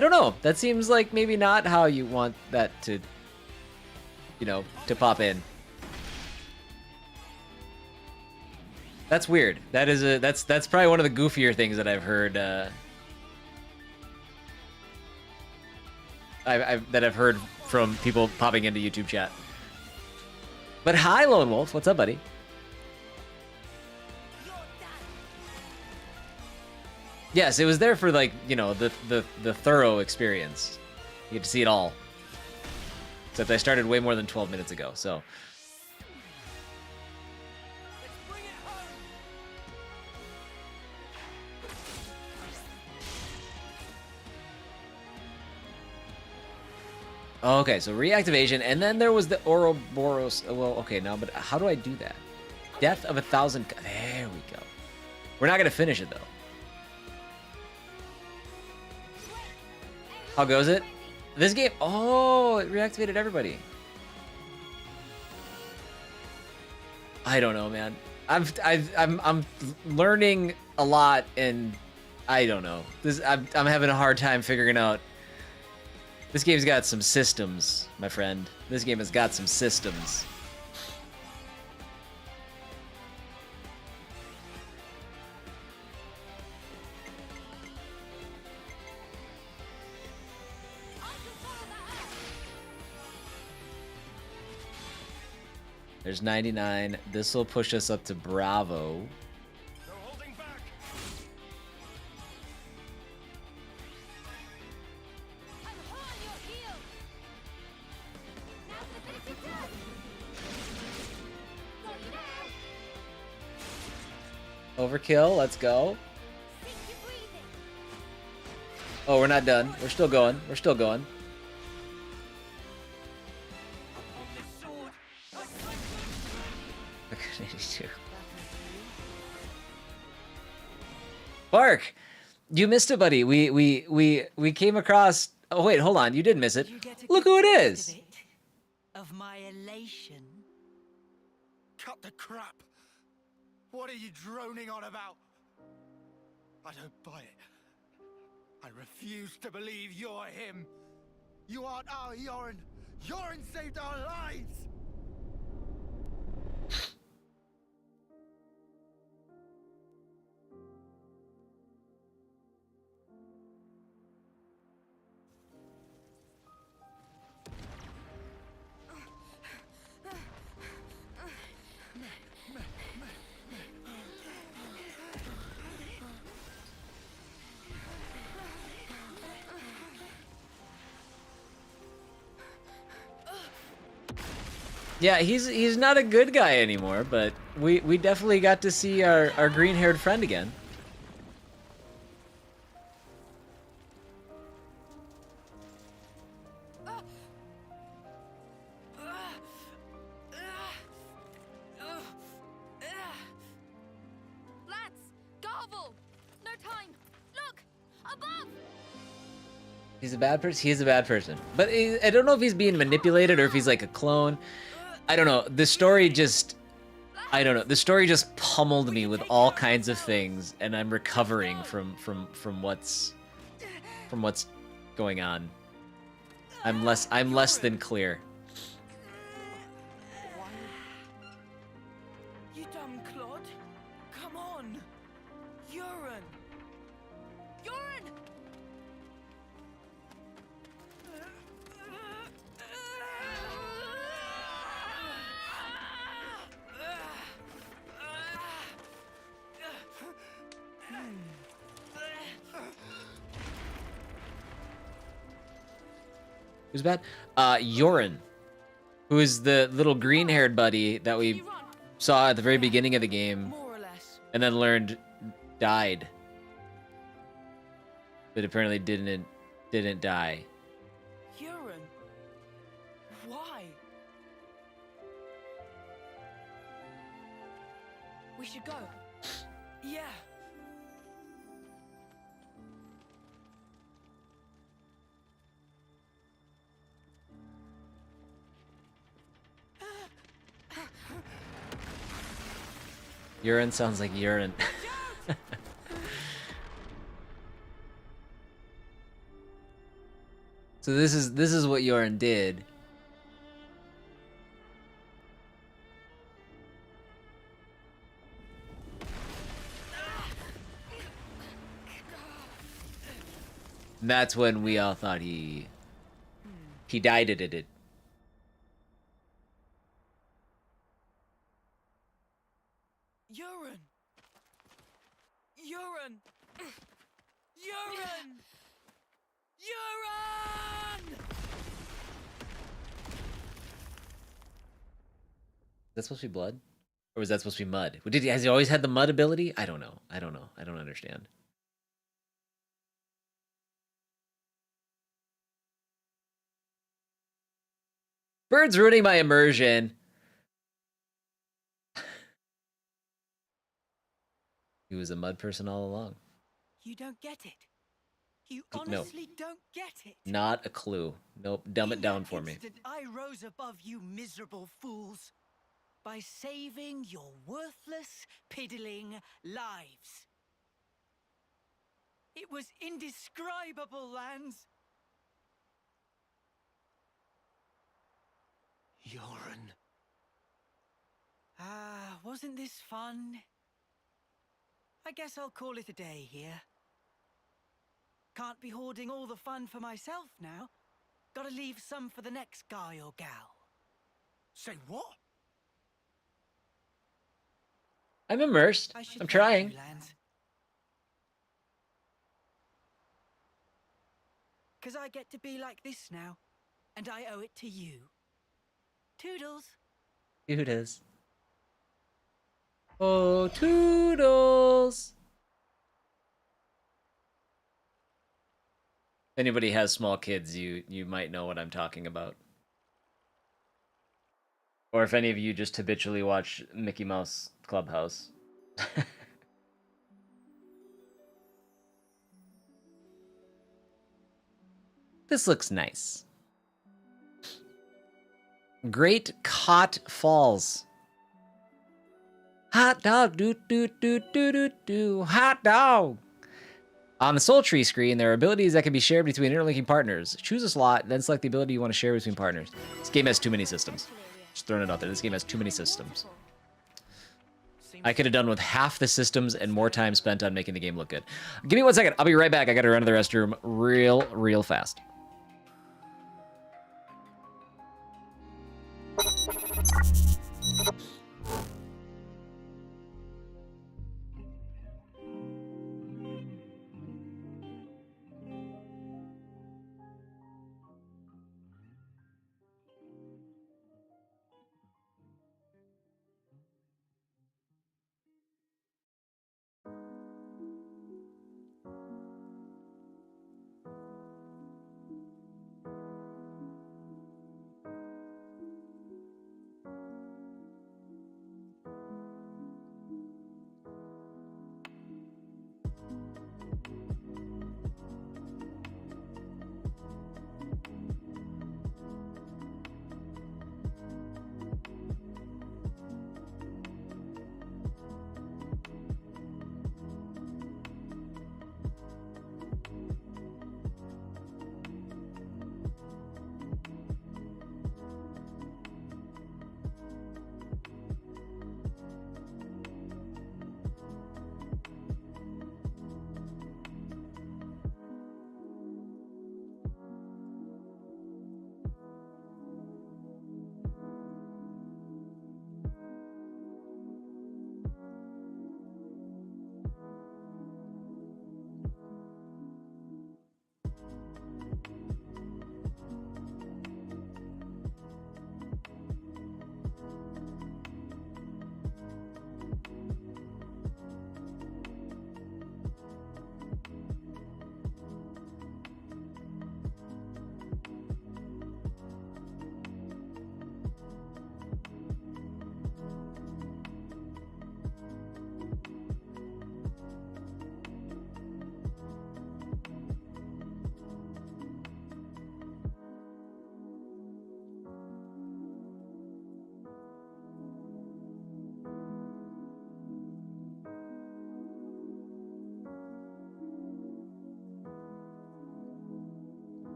don't know. That seems like maybe not how you want that to, you know, to pop in. That's weird. That is that's probably one of the goofier things that I've heard. I've heard from people popping into YouTube chat. But hi, Lone Wolf. What's up, buddy? Yes, it was there for like, you know, the thorough experience. You get to see it all. Except I started way more than 12 minutes ago, so. Okay, so reactivation, and then there was the Ouroboros. Well, okay, now, but how do I do that? Death of 1,000. There we go. We're not gonna finish it though. How goes it? This game. Oh, it reactivated everybody. I don't know, man. I'm learning a lot, and I don't know. I'm having a hard time figuring out. This game's got some systems, my friend. This game has got some systems. There's 99. This will push us up to Bravo. Overkill, let's go. Oh, we're not done. We're still going. We're still going. Bark, you missed it, buddy. We came across. Oh wait, hold on. You did miss it. Look who it is. Of my elation. Cut the crap. What are you droning on about? I don't buy it. I refuse to believe you're him. You aren't our Yoren. Yoren saved our lives. Yeah, he's not a good guy anymore, but we definitely got to see our green-haired friend again. Lads, Garble! No time! Look! Above! He's a bad person. He is a bad person. But I don't know if he's being manipulated or if he's like a clone. I don't know. The story just... I don't know. The story just pummeled me with all kinds of things, and I'm recovering from what's going on. I'm less than clear. You dumb clod. Come on. Yoren. Yoren! Who's bad? Yoren, who is the little green-haired buddy that we saw at the very beginning of the game, More or less. and then learned died, but apparently didn't die. Yoren. Why? We should go. Yeah. Urine sounds like urine. So this is what Yoren did. And that's when we all thought he died at it. Urine! Urine! Urine! Urine! Is that supposed to be blood? Or was that supposed to be mud? Has he always had the mud ability? I don't know. I don't understand. Bird's ruining my immersion. He was a mud person all along. You don't get it. You No. honestly don't get it. Not a clue. Nope. Dumb it In down that for me. instant, I rose above you miserable fools by saving your worthless, piddling lives. It was indescribable, Lance. Urine. Ah, wasn't this fun? I guess I'll call it a day here. Can't be hoarding all the fun for myself now. Gotta leave some for the next guy or gal. Say what? I'm immersed. I should I'm thank trying. you, Lance. 'Cause I get to be like this now, and I owe it to you. Toodles. Toodles. Oh, Toodles. If anybody has small kids, you might know what I'm talking about. Or if any of you just habitually watch Mickey Mouse Clubhouse. This looks nice. Great Cot Falls. Hot dog, do do do do do do. Hot dog. On the Soul Tree screen, there are abilities that can be shared between interlinking partners. Choose a slot, then select the ability you want to share between partners. This game has too many systems. Just throwing it out there. This game has too many systems. I could have done with half the systems and more time spent on making the game look good. Give me 1 second. I'll be right back. I got to run to the restroom real fast.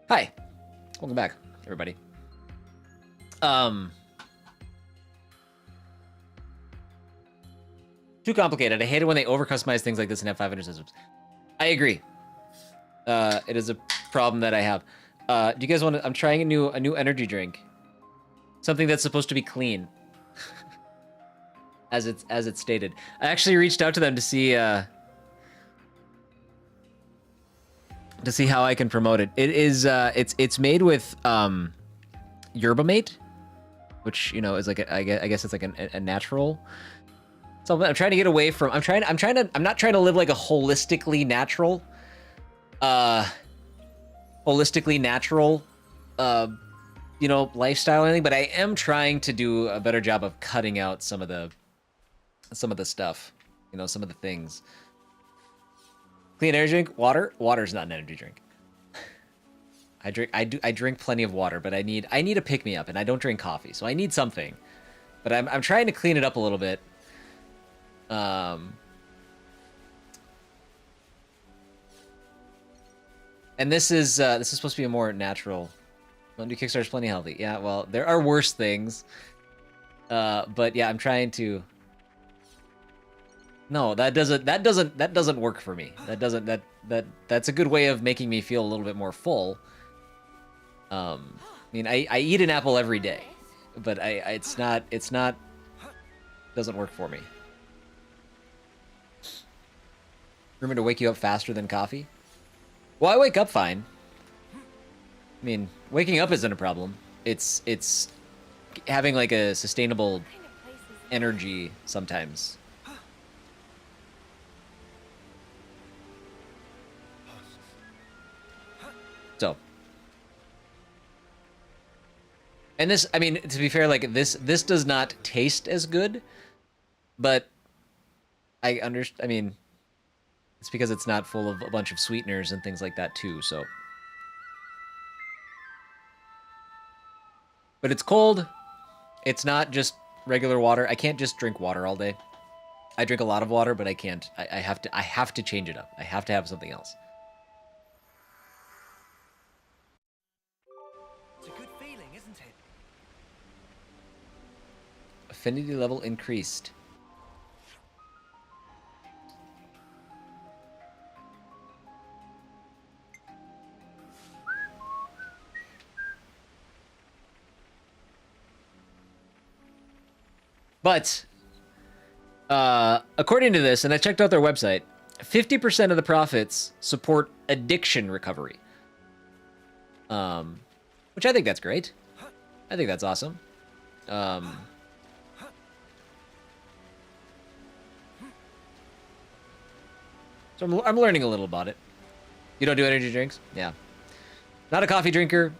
Hi. Welcome back, everybody. Too complicated. I hate it when they over-customize things like this and have 500 systems. I agree. It is a problem that I have. Do you guys want to... I'm trying a new energy drink. Something that's supposed to be clean. as it's stated. I actually reached out to them to see how I can promote it. It is it's made with yerba mate, which, you know, is like I guess it's like a natural. So I'm trying to get away from. I'm not trying to live like a holistically natural, you know, lifestyle or anything. But I am trying to do a better job of cutting out some of the stuff, you know, some of the things. Clean energy drink, water. Water's not an energy drink. I drink plenty of water, but I need a pick me up, and I don't drink coffee, so I need something. But I'm trying to clean it up a little bit. And this is supposed to be a more natural. Don't do Kickstarter's plenty healthy. Yeah, well, there are worse things. But yeah, I'm trying to. No, that doesn't work for me. That's a good way of making me feel a little bit more full. I mean, I eat an apple every day, but it's not doesn't work for me. Rumor to wake you up faster than coffee? Well, I wake up fine. I mean, waking up isn't a problem. It's having like a sustainable energy sometimes. So, and this, I mean, to be fair, like this does not taste as good, but I mean, it's because it's not full of a bunch of sweeteners and things like that too, so. But it's cold. It's not just regular water. I can't just drink water all day. I drink a lot of water, but I can't. I have to change it up. I have to have something else. It's a good feeling, isn't it? Affinity level increased. But, according to this, and I checked out their website, 50% of the profits support addiction recovery. Which I think that's great. I think that's awesome. So I'm learning a little about it. You don't do energy drinks? Yeah. Not a coffee drinker.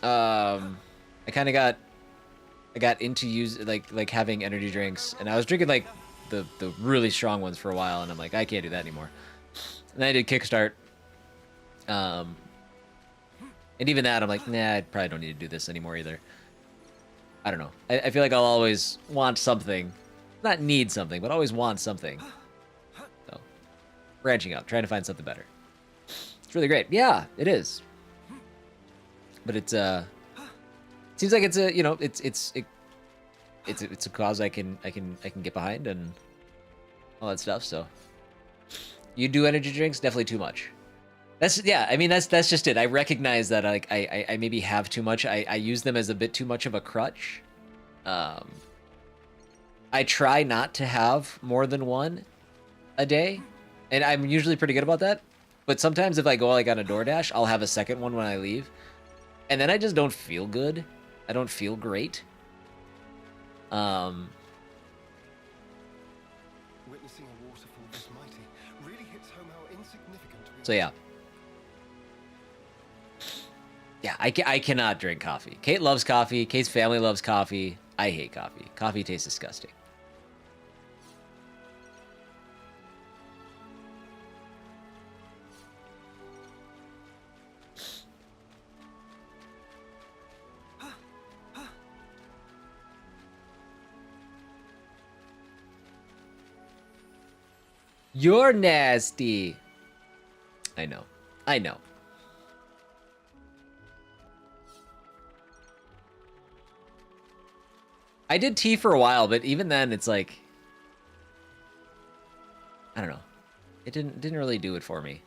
I kind of got into like having energy drinks, and I was drinking like the really strong ones for a while, and I'm like, I can't do that anymore. And then I did Kickstart, and even that I'm like, nah, I probably don't need to do this anymore either. I don't know. I feel like I'll always want something, not need something, but always want something. So branching out, trying to find something better. It's really great. Yeah, it is. But it's seems like it's a, you know, it's a cause I can get behind and all that stuff. So you do energy drinks, definitely too much. That's, yeah, I mean, that's just it. I recognize that like I maybe have too much. I use them as a bit too much of a crutch. I try not to have more than one a day, and I'm usually pretty good about that. But sometimes if I go like on a DoorDash, I'll have a second one when I leave, and then I just don't feel good. I don't feel great. Witnessing a waterfall this mighty really hits home how insignificant we are. So yeah. Yeah, I cannot drink coffee. Kate loves coffee. Kate's family loves coffee. I hate coffee. Coffee tastes disgusting. You're nasty. I know. I know. I did tea for a while, but even then, it's like, I don't know. It didn't really do it for me.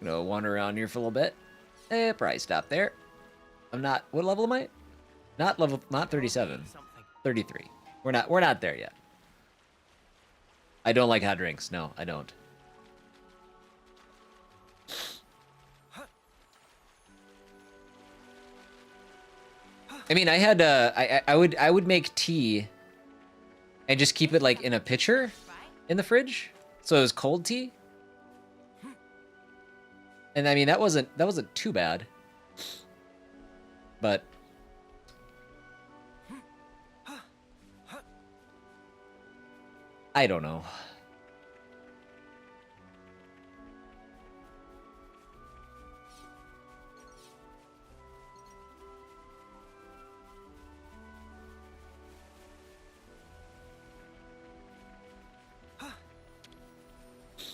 Gonna wander around here for a little bit. Probably stop there. I'm not. What level am I? Not 37. 33. We're not there yet. I don't like hot drinks. No, I don't. I mean, I had I would make tea and just keep it like in a pitcher in the fridge, so it was cold tea. And I mean, that wasn't too bad. But I don't know.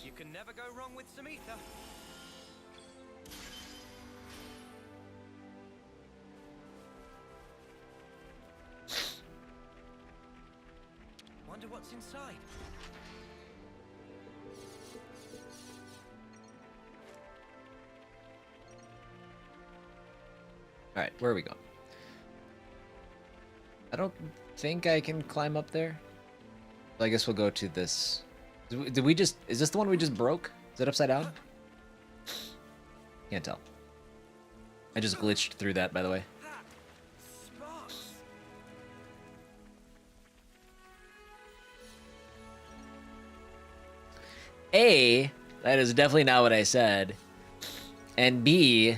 You can never go wrong with some ether. Wonder what's inside. All right, where are we going? I don't think I can climb up there. I guess we'll go to this. Did we just... Is this the one we just broke? Is it upside down? Can't tell. I just glitched through that, by the way. Sparks. A, that is definitely not what I said. And B,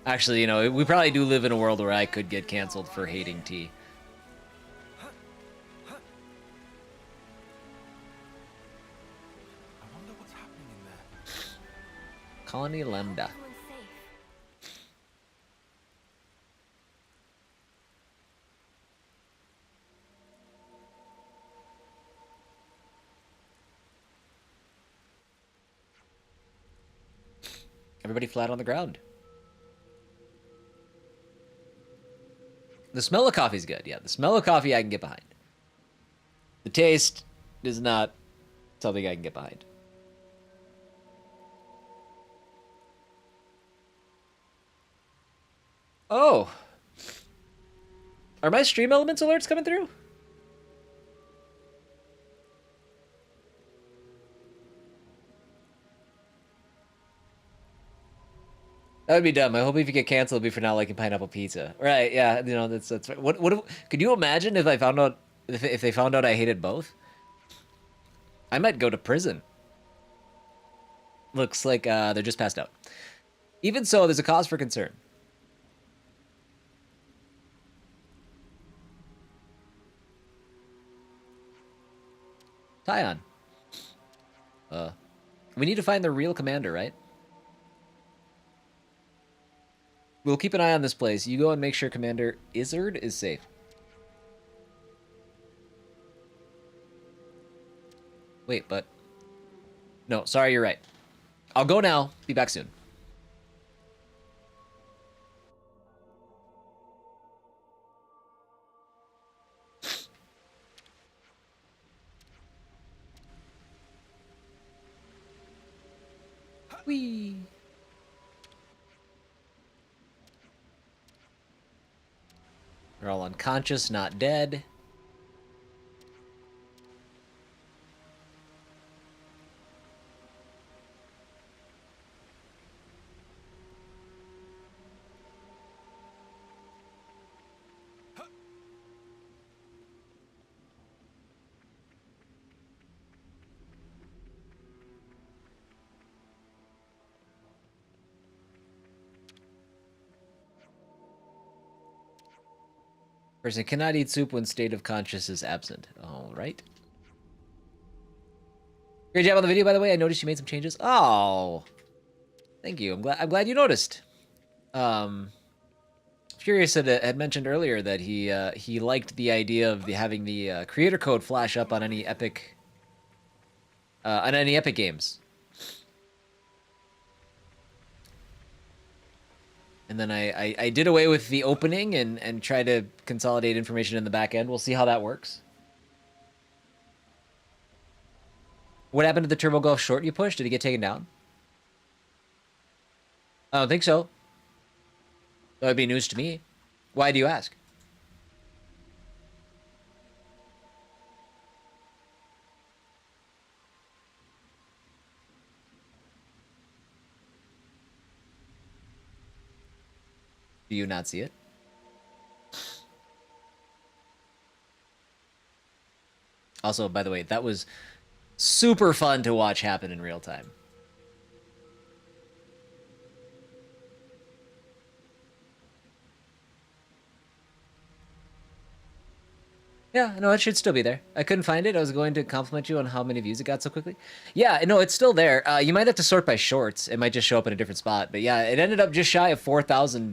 actually, you know, we probably do live in a world where I could get canceled for hating tea. I wonder what's happening in there. Colony Lambda. Everyone's safe. Everybody flat on the ground. The smell of coffee is good. Yeah, the smell of coffee I can get behind. The taste is not something I can get behind. Oh. Are my stream elements alerts coming through? That would be dumb. I hope if you get canceled, it'll be for not liking pineapple pizza. Right? Yeah. You know that's what could you imagine if I found out if they found out I hated both? I might go to prison. Looks like they're just passed out. Even so, there's a cause for concern. Tyon. We need to find the real commander, right? We'll keep an eye on this place. You go and make sure Commander Izzard is safe. Wait, but... No, sorry, you're right. I'll go now. Be back soon. Whee! They're all unconscious, not dead. Person cannot eat soup when state of conscious is absent. All right. Great job on the video, by the way. I noticed you made some changes. Oh, thank you. I'm glad you noticed. Furious had mentioned earlier that he liked the idea of having the creator code flash up on any Epic games. And then I did away with the opening and try to consolidate information in the back end. We'll see how that works. What happened to the Turbo Golf short you pushed? Did it get taken down? I don't think so. That would be news to me. Why do you ask? Do you not see it? Also, by the way, that was super fun to watch happen in real time. Yeah, no, it should still be there. I couldn't find it. I was going to compliment you on how many views it got so quickly. Yeah, no, it's still there. You might have to sort by shorts. It might just show up in a different spot. But yeah, it ended up just shy of 4,000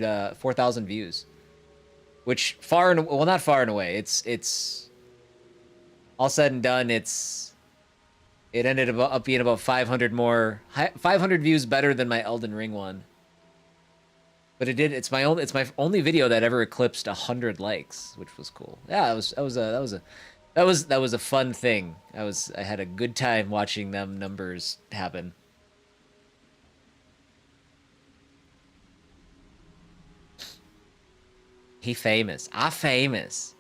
views. Which well, not far and away. It's all said and done. It ended up being about 500 views better than my Elden Ring one. But it did. It's my only video that ever eclipsed 100 likes, which was cool. Yeah, that was a fun thing. I had a good time watching them numbers happen. He famous. I famous.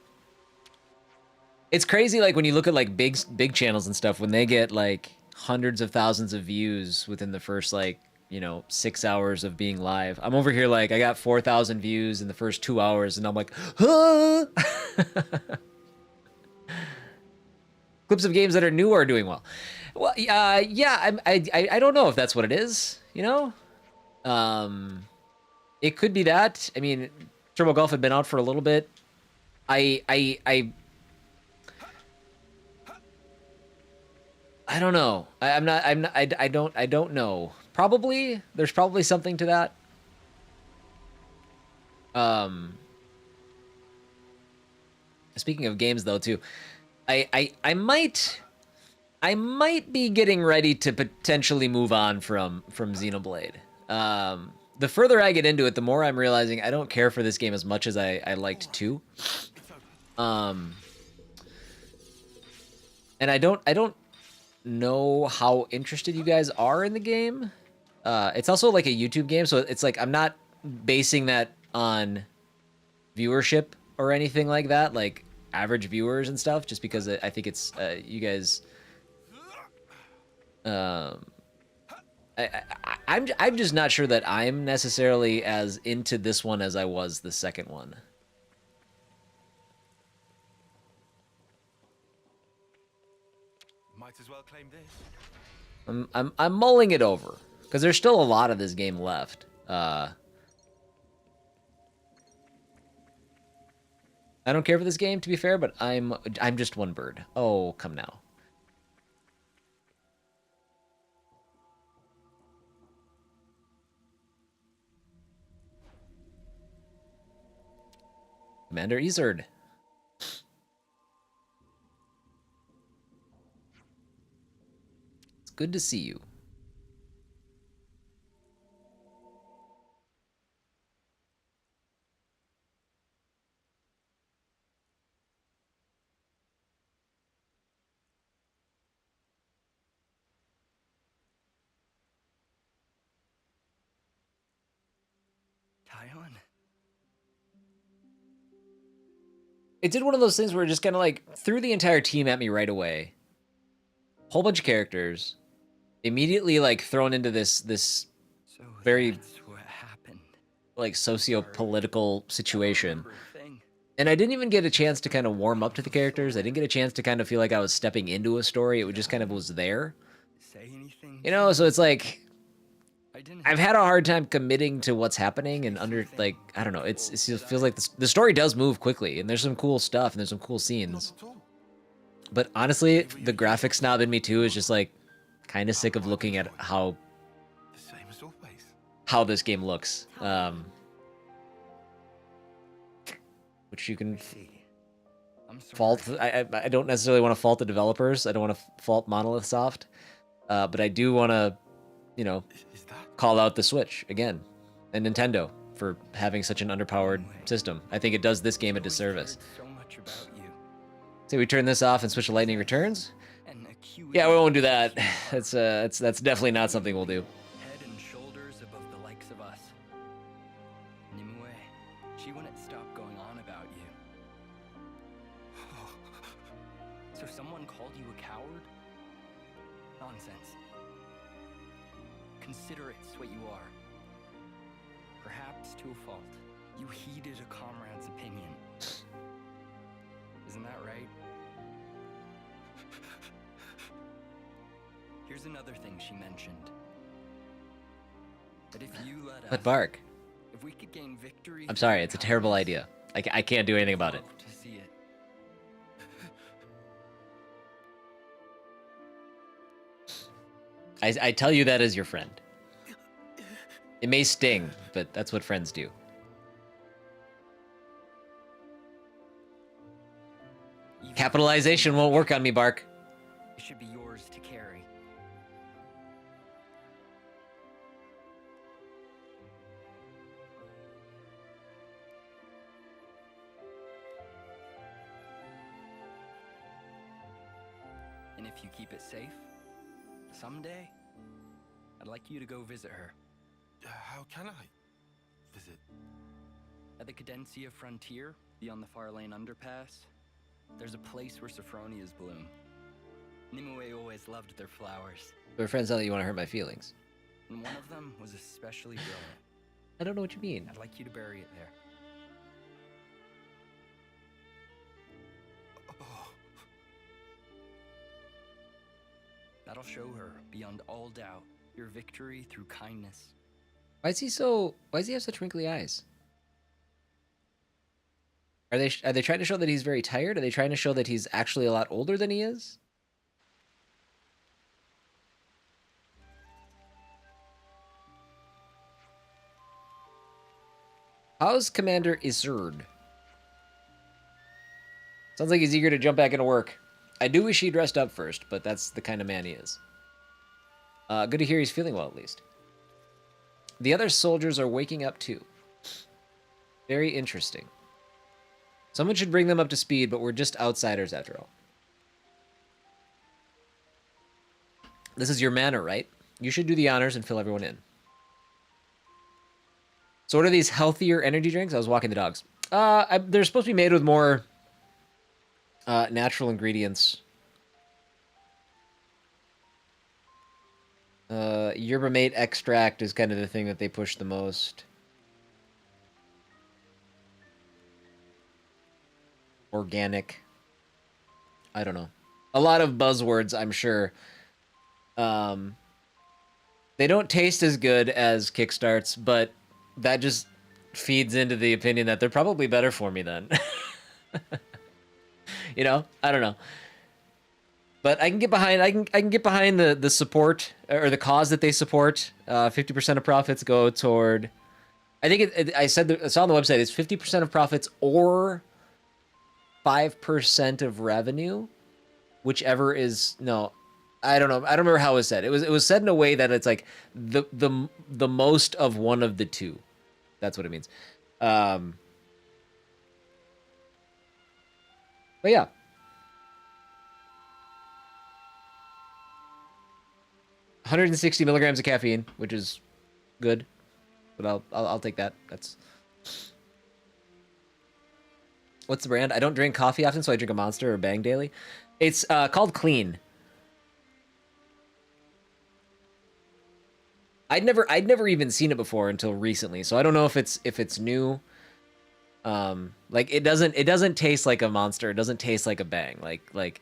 It's crazy, like when you look at like big channels and stuff, when they get like hundreds of thousands of views within the first 6 hours of being live. I'm over here like I got 4,000 views in the first 2 hours, and I'm like, huh? Clips of games that are new are doing well. Well, yeah, I don't know if that's what it is. It could be that. I mean, Turbo Golf had been out for a little bit. I don't know. I don't know. There's probably something to that. Speaking of games though too, I might be getting ready to potentially move on from Xenoblade. The further I get into it, the more I'm realizing I don't care for this game as much as I liked to. And I don't know how interested you guys are in the game. It's also like a YouTube game, so it's like I'm not basing that on viewership or anything like that, like average viewers and stuff, just because I think it's you guys. I'm just not sure that I'm necessarily as into this one as I was the second one. Might as well claim this. I'm mulling it over because there's still a lot of this game left. I don't care for this game, to be fair, but I'm just one bird. Oh, come now. Commander Izard. It's good to see you. Tyon. It did one of those things where it just kind of like threw the entire team at me right away. Whole bunch of characters, immediately like thrown into this So very that's what happened. like socio-political situation. Everything. And I didn't even get a chance to kind of warm up to the characters. I didn't get a chance to kind of feel like I was stepping into a story. It just kind of was there. Say anything. You know, so it's like I didn't. I've had a hard time committing to what's happening and like I don't know. It feels like the story does move quickly and there's some cool stuff and there's some cool scenes. But honestly, the graphics snob in me too is just like kind of sick of looking at how The same as always. this game looks. which you can See. I'm sorry. fault. I don't necessarily want to fault the developers. I don't want to fault Monolith Soft, but I do want to, you know, Is that? call out the Switch again and Nintendo for having such an underpowered system. I think it does this game a disservice. So much about you. Say we turn this off and switch to Lightning Returns. And Yeah, we won't do that. That's definitely not something we'll do. Head and shoulders above the likes of us. Nimue, she wouldn't stop going on about you. So someone called you a coward? Nonsense. Consider it's what you are. Perhaps to a fault. You heeded a comrade's opinion. Isn't that right? Here's another thing she mentioned. That if you let us... But Bark, If we could gain victory... I'm sorry, it's a terrible idea. I can't do anything about it. To see it. I tell you that as your friend. It may sting, but that's what friends do. Capitalization won't work on me, Bark. It should be yours to carry. And if you keep it safe, someday, I'd like you to go visit her. How can I visit? At the Cadencia frontier, beyond the Far Lane Underpass, there's a place where sophronias bloom. Nimue always loved their flowers, We're friends now that you want to hurt my feelings. and one of them was especially brilliant. I don't know what you mean. I'd like you to bury it there. Oh, That'll show her, beyond all doubt, your victory through kindness. Why does he have such wrinkly eyes? Are they trying to show that he's very tired? Are they trying to show that he's actually a lot older than he is? How's Commander Isurd? Sounds like he's eager to jump back into work. I do wish he dressed up first, but that's the kind of man he is. Good to hear he's feeling well, at least. The other soldiers are waking up, too. Very interesting. Someone should bring them up to speed, but we're just outsiders after all. This is your manor, right? You should do the honors and fill everyone in. So what are these healthier energy drinks? I was walking the dogs. They're supposed to be made with more natural ingredients. Yerba mate extract is kind of the thing that they push the most. Organic. I don't know. A lot of buzzwords, I'm sure. They don't taste as good as Kickstarts, but that just feeds into the opinion that they're probably better for me then. You know? I don't know. But I can get behind I can get behind the support or the cause that they support. 50% of profits go toward, I think I saw on the website it's 50% of profits or 5% of revenue, whichever is, no, I don't know. I don't remember how it was said. It was said in a way that it's like the most of one of the two. That's what it means. But yeah. $160 milligrams of caffeine, which is good, but I'll take that. That's, what's the brand? I don't drink coffee often, so I drink a Monster or Bang daily. It's called Clean. I'd never even seen it before until recently, so I don't know if it's new. Like it doesn't taste like a Monster. It doesn't taste like a Bang. Like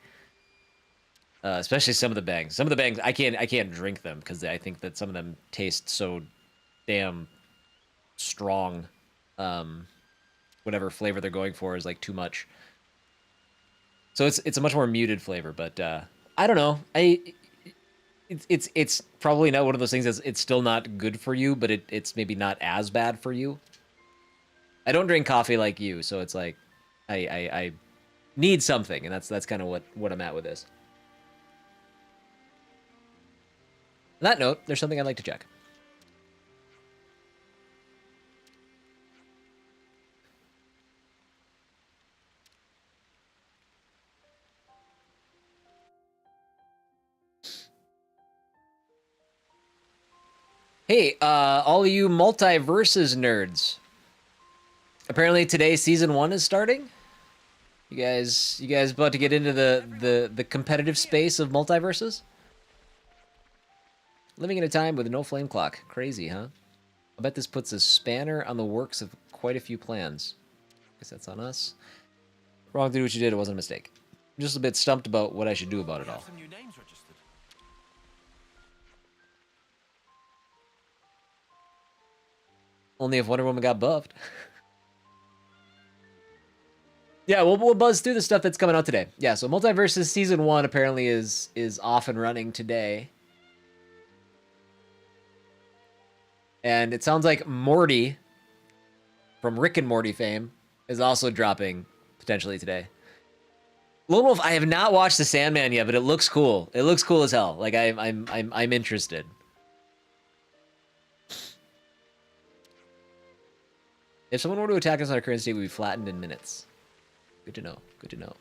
especially some of the Bangs. Some of the Bangs I can't drink them because I think that some of them taste so damn strong. Whatever flavor they're going for is like too much. So it's a much more muted flavor, but I don't know. It's probably not one of those things that's it's still not good for you, but it's maybe not as bad for you. I don't drink coffee like you, so it's like I need something, and that's kind of what I'm at with this. On that note, there's something I'd like to check. Hey, all of you multiverses nerds. Apparently today season 1 is starting. You guys about to get into the competitive space of multiverses? Living in a time with no flame clock. Crazy, huh? I bet this puts a spanner on the works of quite a few plans. Guess that's on us. Wrong to do what you did, it wasn't a mistake. I'm just a bit stumped about what I should do about it all. Some new names registered. Only if Wonder Woman got buffed. Yeah, we'll buzz through the stuff that's coming out today. Yeah, so Multiverses Season 1 apparently is off and running today. And it sounds like Morty from Rick and Morty fame is also dropping potentially today. Lone Wolf, I have not watched The Sandman yet, but it looks cool. It looks cool as hell. Like I'm interested. If someone were to attack us on our current state, we'd be flattened in minutes. Good to know. Good to know.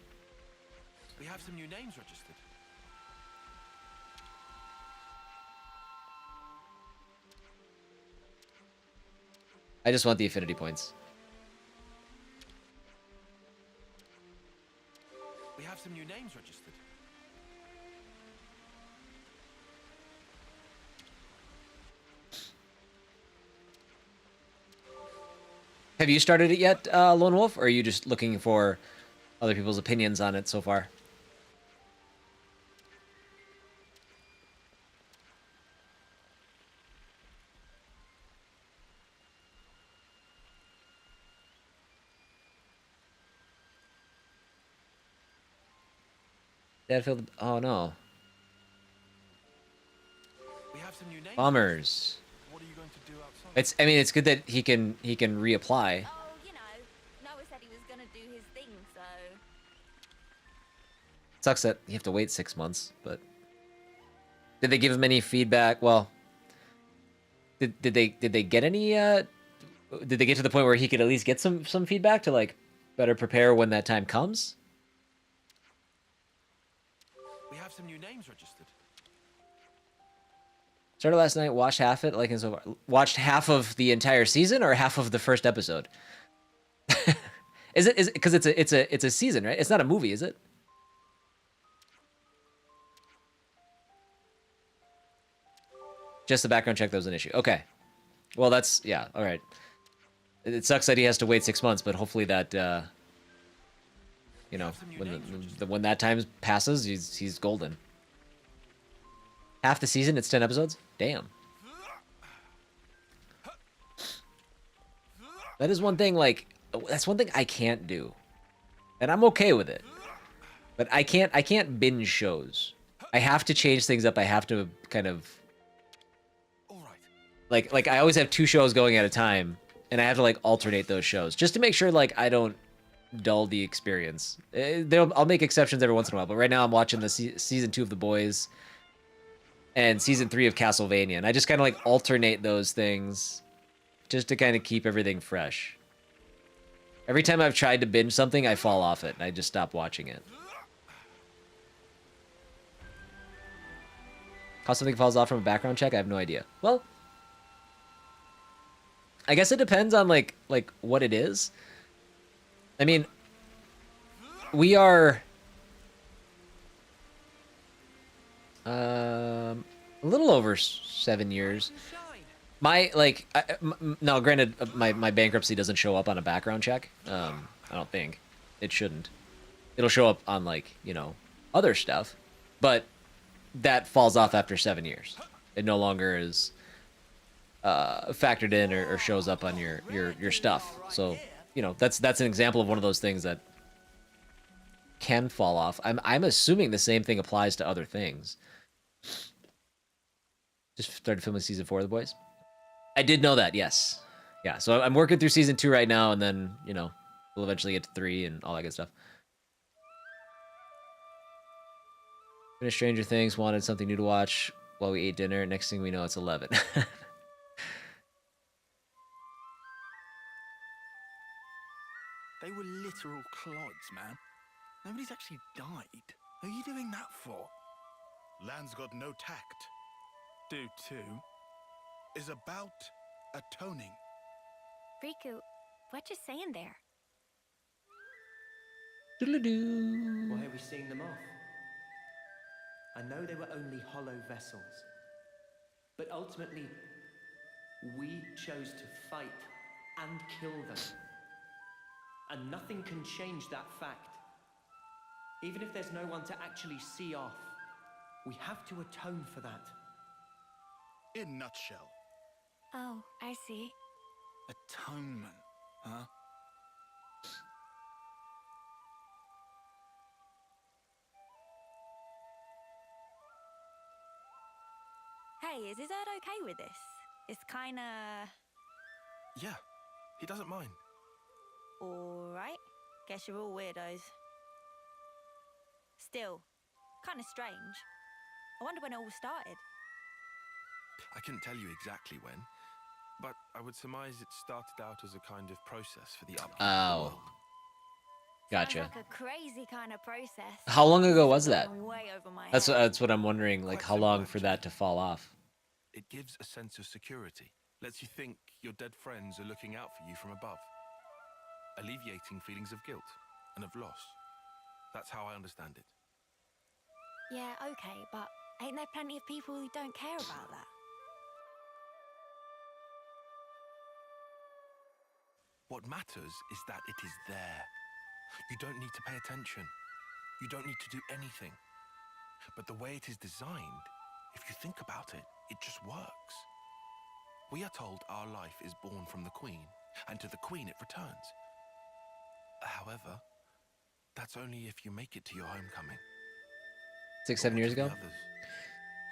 We have some new names registered. I just want the affinity points. We have some new names registered. Have you started it yet, Lone Wolf, or are you just looking for other people's opinions on it so far? Deadfield. Oh no. We have some new names. Bombers. What are you going to do outside? It's. I mean, it's good that he can reapply. Oh, you know, Noah said he was gonna do his thing, so... Sucks that you have to wait 6 months, but did they give him any feedback? Well, did they get any? Did they get to the point where he could at least get some feedback to like better prepare when that time comes? We have some new names registered. Started last night, watched half it, like and so far. Watched half of the entire season or half of the first episode? Is it because it's a season, right? It's not a movie, is it? Just the background check that was an issue. Okay. Well, that's yeah, all right. It sucks that he has to wait 6 months, but hopefully that you know, when that time passes, he's golden. Half the season, it's 10 episodes? Damn. That is one thing, like, that's one thing I can't do. And I'm okay with it. But I can't binge shows. I have to change things up. I have to kind of... Like I always have 2 shows going at a time, and I have to, like, alternate those shows. Just to make sure, like, I don't dull the experience. I'll make exceptions every once in a while, but right now I'm watching the season 2 of The Boys and season 3 of Castlevania, and I just kind of like alternate those things just to kind of keep everything fresh. Every time I've tried to binge something, I fall off it, and I just stop watching it. How something falls off from a background check? I have no idea. Well, I guess it depends on like what it is. I mean, we are a little over 7 years. My like now, granted, my bankruptcy doesn't show up on a background check. I don't think it shouldn't. It'll show up on like, you know, other stuff, but that falls off after 7 years. It no longer is factored in or shows up on your stuff. So, you know, that's an example of one of those things that can fall off. I'm assuming the same thing applies to other things. Just started filming season 4 of The Boys. I did know that, yes. Yeah, so I'm working through season 2 right now, and then, you know, We'll eventually get to 3 and all that good stuff. Finished Stranger Things, wanted something new to watch while we ate dinner. Next thing we know, it's 11. They were literal clods, man. Nobody's actually died. Who are you doing that for? Land's got no tact. Do too. Is about atoning. Riku, what you saying there? Doodle-doo. Why are we seeing them off? I know they were only hollow vessels, but ultimately, we chose to fight and kill them. And nothing can change that fact. Even if there's no one to actually see off, we have to atone for that. In nutshell. Oh, I see. Atonement, huh? Hey, is his Ed okay with this? It's kinda... Yeah, he doesn't mind. Alright. Guess you're all weirdos. Still, kinda strange. I wonder when it all started. I couldn't tell you exactly when, but I would surmise it started out as a kind of process for the upkeep of the Oh. world. Gotcha. Sounds like a crazy kind of process. How long ago was that? Going way over my That's head. what I'm wondering. Like, Quite how simple, long for that actually. to fall off? It gives a sense of security, lets you think your dead friends are looking out for you from above, alleviating feelings of guilt and of loss. That's how I understand it. Yeah, okay, but ain't there plenty of people who don't care about that? What matters is that it is there. You don't need to pay attention. You don't need to do anything. But the way it is designed, if you think about it, it just works. We are told our life is born from the Queen, and to the Queen it returns. However, that's only if you make it to your homecoming. 6, But 7 what years of the ago? others?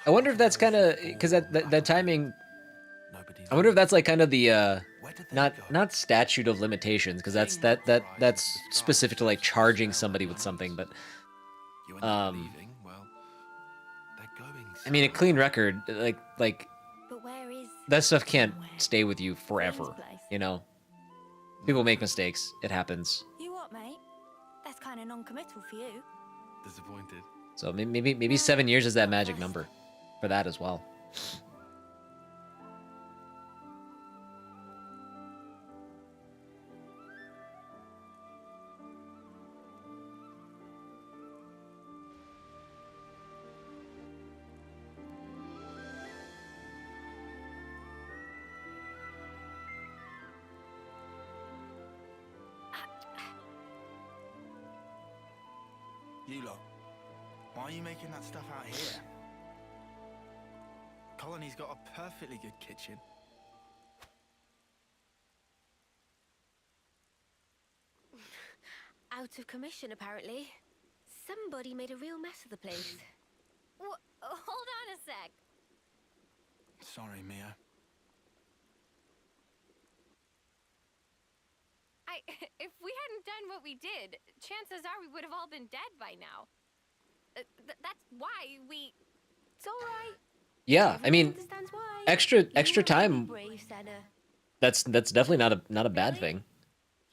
I wonder What if of that's those kind of who because fall that back timing. on? Nobody I wonder if knows. that's like kind of the Where did they not go? statute of limitations, because that's Seeing that's rise into the specific to sky like serves as a charging spell somebody on with our something. hands. But You end up um, believing, well, they're going I mean, a somewhere. clean record, like But where is that stuff can't somewhere? stay with you forever. Queen's place. You know, No people make clue. mistakes. It happens. You what, mate? That's kinda non-committal for you. Disappointed. So maybe 7 years is that magic number for that as well. You lot, why are you making that stuff out here? Colony's got a perfectly good kitchen. Out of commission, apparently. Somebody made a real mess of the place. Hold on a sec. Sorry, Mia. If we hadn't done what we did, chances are we would have all been dead by now. That's why we... It's all right. Yeah, I mean, Understands why. extra You were really time. brave, Senna. That's definitely not a bad Really? thing.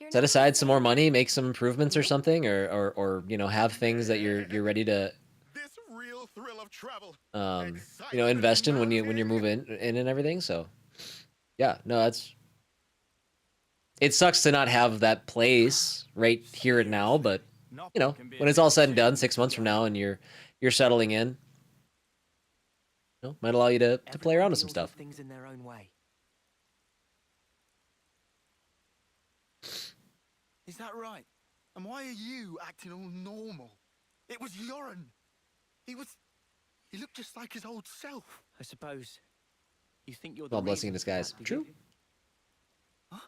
You're Set not aside some more saying- money, make some improvements or something, or you know, have things that you're ready to This real thrill of travel. you know, invest in when you move in and everything. So yeah, no, that's it sucks to not have that place right here and now, but you know, when it's all said and done, 6 months from now, and you're settling in, you know, might allow you to play around with some stuff. Things in their own way. Is that right? And why are you acting all normal? It was Yoren. He looked just like his old self. I suppose you think you're All the blessing in reason for disguise. that, do you? True. Huh?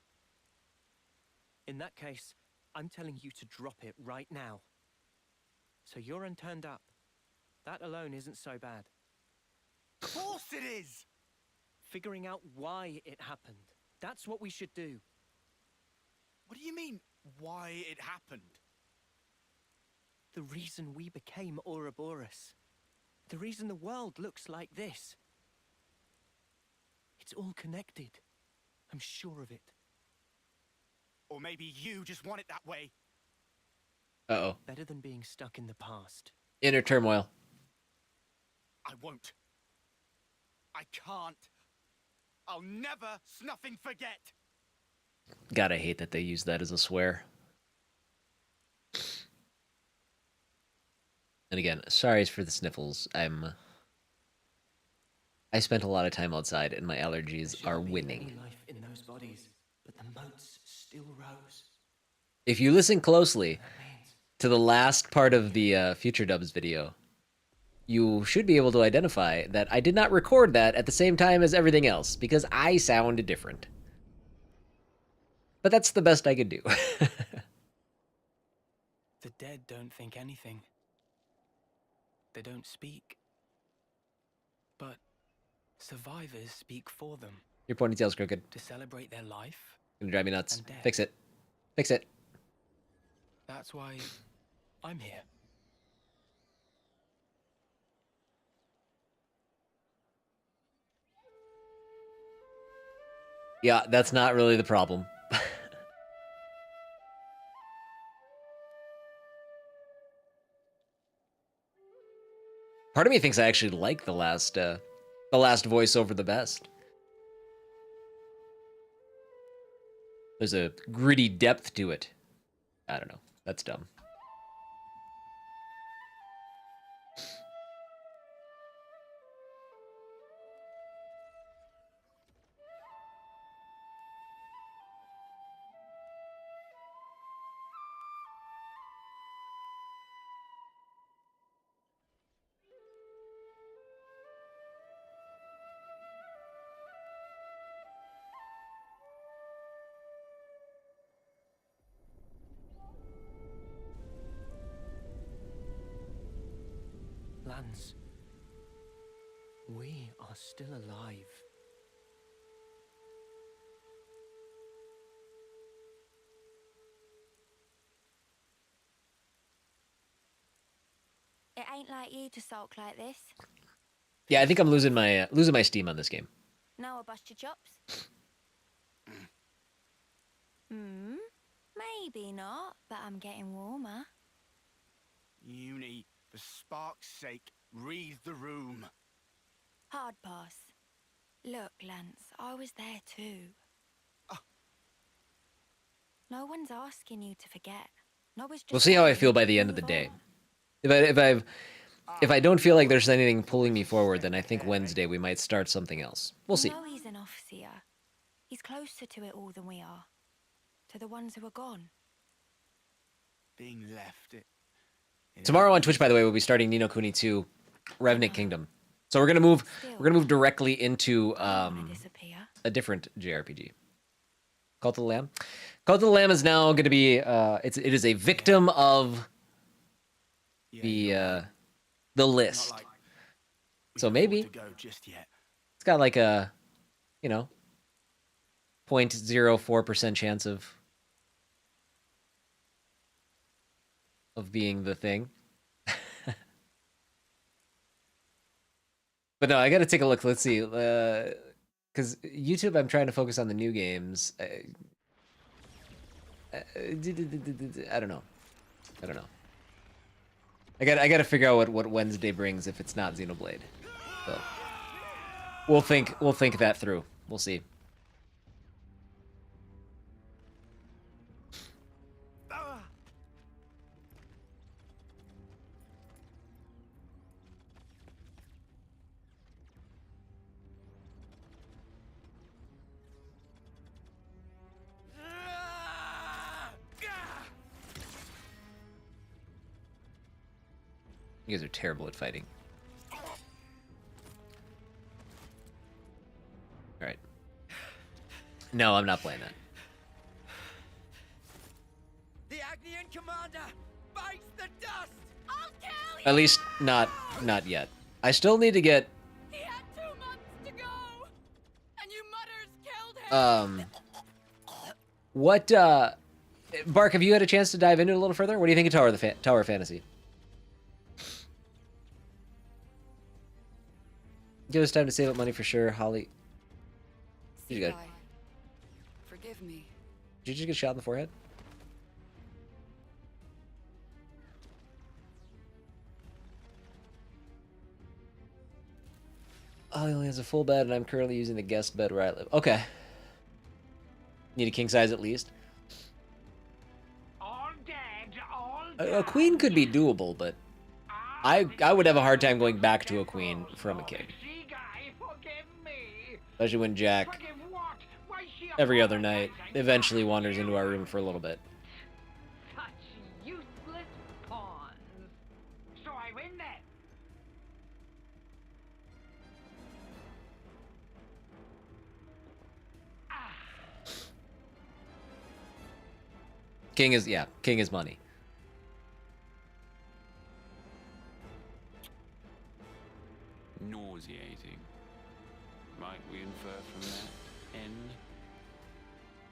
In that case, I'm telling you to drop it right now. So Yoren turned up. That alone isn't so bad. Of course it is! Figuring out why it happened. That's what we should do. What do you mean, why it happened. The reason we became Ouroboros. The reason the world looks like this. It's all connected. I'm sure of it. Or maybe you just want it that way. Uh-oh. Better than being stuck in the past. Inner turmoil. I won't. I can't. I'll never snuffing forget. God, I hate that they use that as a swear. And again, sorry for the sniffles. I spent a lot of time outside and my allergies are winning. Life in those bodies, but the moats still rose. If you listen closely to the last part of the Future Dubs video, you should be able to identify that I did not record that at the same time as everything else, because I sound different. But that's the best I could do. The dead don't think anything. They don't speak. But survivors speak for them. Your ponytail's crooked. To celebrate their life. Gonna drive me nuts. And death. Fix it. Fix it. That's why I'm here. Yeah, that's not really the problem. Part of me thinks I actually like the last voiceover the best. There's a gritty depth to it. I don't know. That's dumb. Lance, we are still alive. It ain't like you to sulk like this. Yeah, I think I'm losing my steam on this game. Now I'll bust your chops. Maybe not, but I'm getting warmer. Uni, for spark's sake, read the room. Hard pass. Look, Lance, I was there too. No one's asking you to forget. No one's just We'll see how I telling feel you by to the end of the move day. on. If I don't feel like there's anything pulling me forward, then I think Wednesday we might start something else. We'll see. No, he's an officer. He's closer to it all than we are. To the ones who are gone. Being left it. Tomorrow on Twitch, by the way, we'll be starting Ni no Kuni 2 Revenant Kingdom. So we're gonna move directly into a different JRPG. Cult of the Lamb. Cult of the Lamb is now going to be it is a victim of the list. So maybe it's got like a 0.04% chance of being the thing. But no, I got to take a look. Let's see. Because YouTube, I'm trying to focus on the new games. I don't know. I got to figure out what Wednesday brings if it's not Xenoblade. So we'll think that through. We'll see. You guys are terrible at fighting. Alright. No, I'm not playing that. The Agnian commander bites the dust! I'll kill you! At least not yet. I still need to get He had 2 months to go! And you mutters killed him! Bark, have you had a chance to dive into it a little further? What do you think of Tower Fantasy? Give us time to save up money for sure, Holly. You got. Forgive me. Did you just get shot in the forehead? Oh, he only has a full bed, and I'm currently using the guest bed where I live. Okay. Need a king size at least. All dead, all dead. A queen could be doable, but I would have a hard time going back to a queen from a king. Especially when Jack, every other night, eventually wanders into our room for a little bit. Such useless pawns. So I win then. King is money. Nauseating. Might we infer from that, N?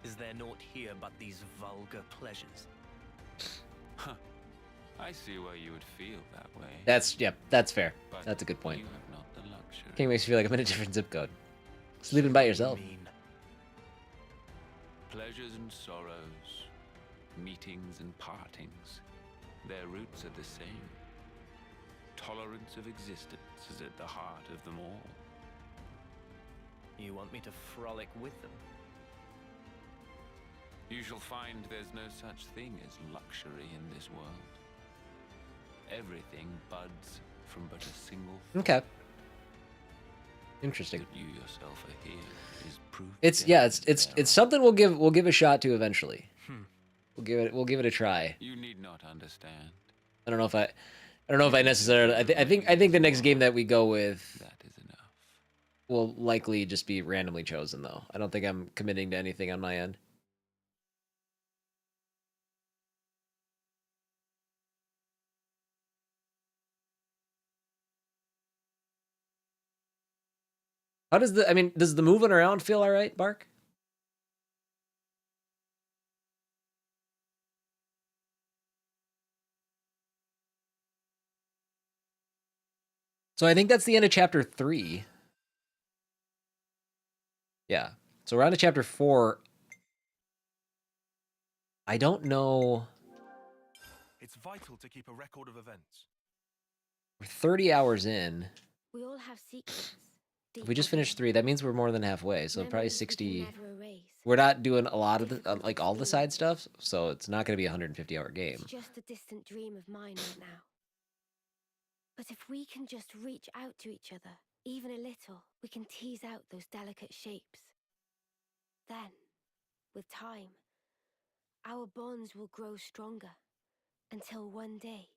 Is there naught here but these vulgar pleasures? Huh. I see why you would feel that way. That's fair. But That's a good point. you have not the luxury. King makes you feel like I'm in a different zip code. Sleeping by yourself. Pleasures and sorrows, meetings and partings, their roots are the same. Tolerance of existence is at the heart of them all. You want me to frolic with them? You shall find there's no such thing as luxury in this world. Everything buds from but a single thought. Okay. Interesting. That you yourself are here is proof. It's something we'll give a shot to eventually. We'll give it a try. You need not understand. I don't know if I necessarily. I think the next game that we go with That is enough. will likely just be randomly chosen though. I don't think I'm committing to anything on my end. How does does the moving around feel all right, Bark? So I think that's the end of chapter 3. Yeah. So we're on to chapter 4. I don't know. It's vital to keep a record of events. We're 30 hours in. We all have secrets. If we just finished 3, that means we're more than halfway. So probably Memories we can 60. never erase. We're not doing a lot of the like all the side stuff, so it's not going to be a 150-hour game. It's just a distant dream of mine right now. But if we can just reach out to each other, even a little, we can tease out those delicate shapes. Then, with time, our bonds will grow stronger until one day.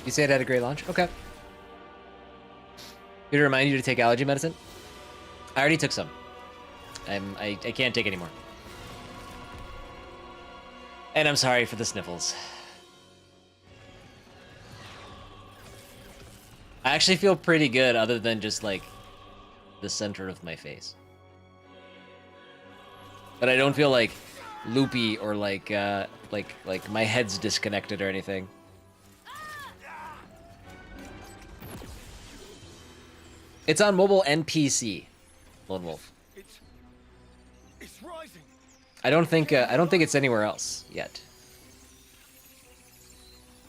You say it had a great launch? Okay. Did it remind you to take allergy medicine? I already took some. I can't take anymore. And I'm sorry for the sniffles. I actually feel pretty good other than just like the center of my face. But I don't feel like loopy or like my head's disconnected or anything. It's on mobile and PC, Lone Wolf. It's rising. I don't think it's anywhere else yet.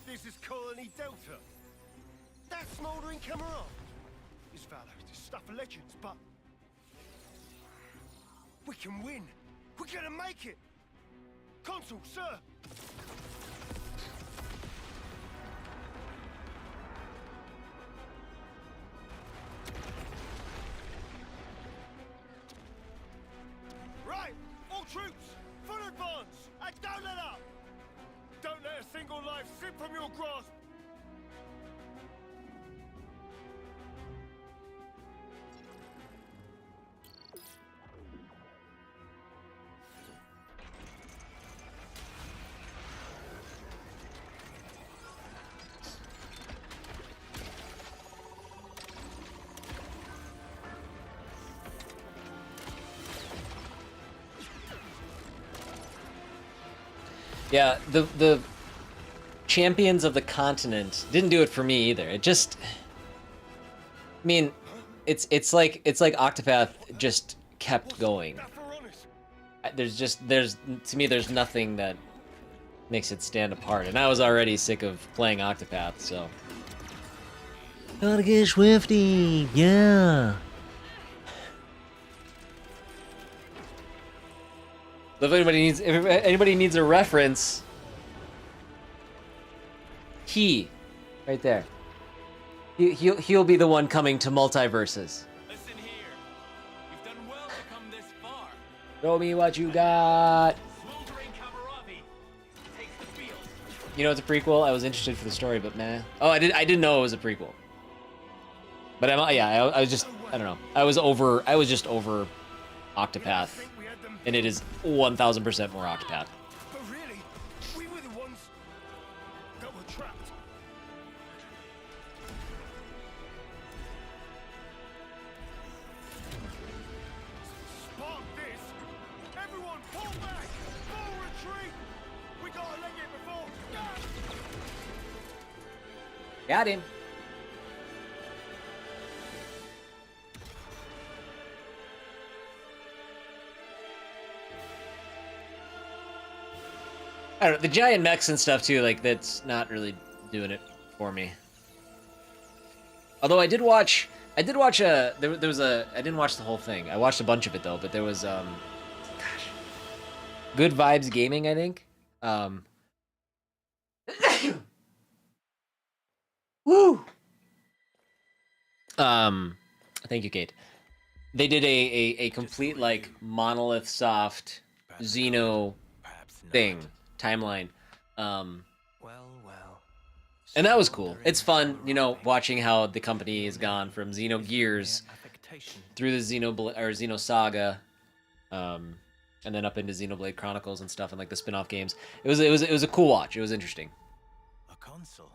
This is Colony Delta. That smouldering Cameron. This Valor is stuff of legends, but we can win. We're gonna make it. Consul, sir. Right, all troops, full advance, and don't let up. Don't let a single life slip from your grasp. Yeah, the champions of the continent didn't do it for me either. It just, I mean, it's like Octopath just kept going. There's to me there's nothing that makes it stand apart, and I was already sick of playing Octopath, so. Gotta get swifty, yeah. So if anybody needs a reference, right there. He'll be the one coming to multiverses. Listen here. You've done well to come this far. Show me what you got. Smoldering Kamaravi takes the field. You know it's a prequel. I was interested for the story, but man. Oh, I didn't know it was a prequel. But I was just, I don't know. I was just over Octopath, and it is 1000% more Octopath. But really, we were the ones that were trapped. Spark this! Everyone, pull back! Full retreat! We gotta leg it before. Got him. I don't know, the giant mechs and stuff too, like that's not really doing it for me. Although I did watch there was a, I didn't watch the whole thing. I watched a bunch of it though, but there was gosh, Good Vibes Gaming, I think. Woo. Thank you, Kate. They did a complete like Monolith Soft Xeno thing. Timeline, and that was cool. It's fun, you know, watching how the company has gone from Xenogears through the Xeno Saga, and then up into Xenoblade Chronicles and stuff, and like the spin-off games. It was a cool watch. It was interesting. A console.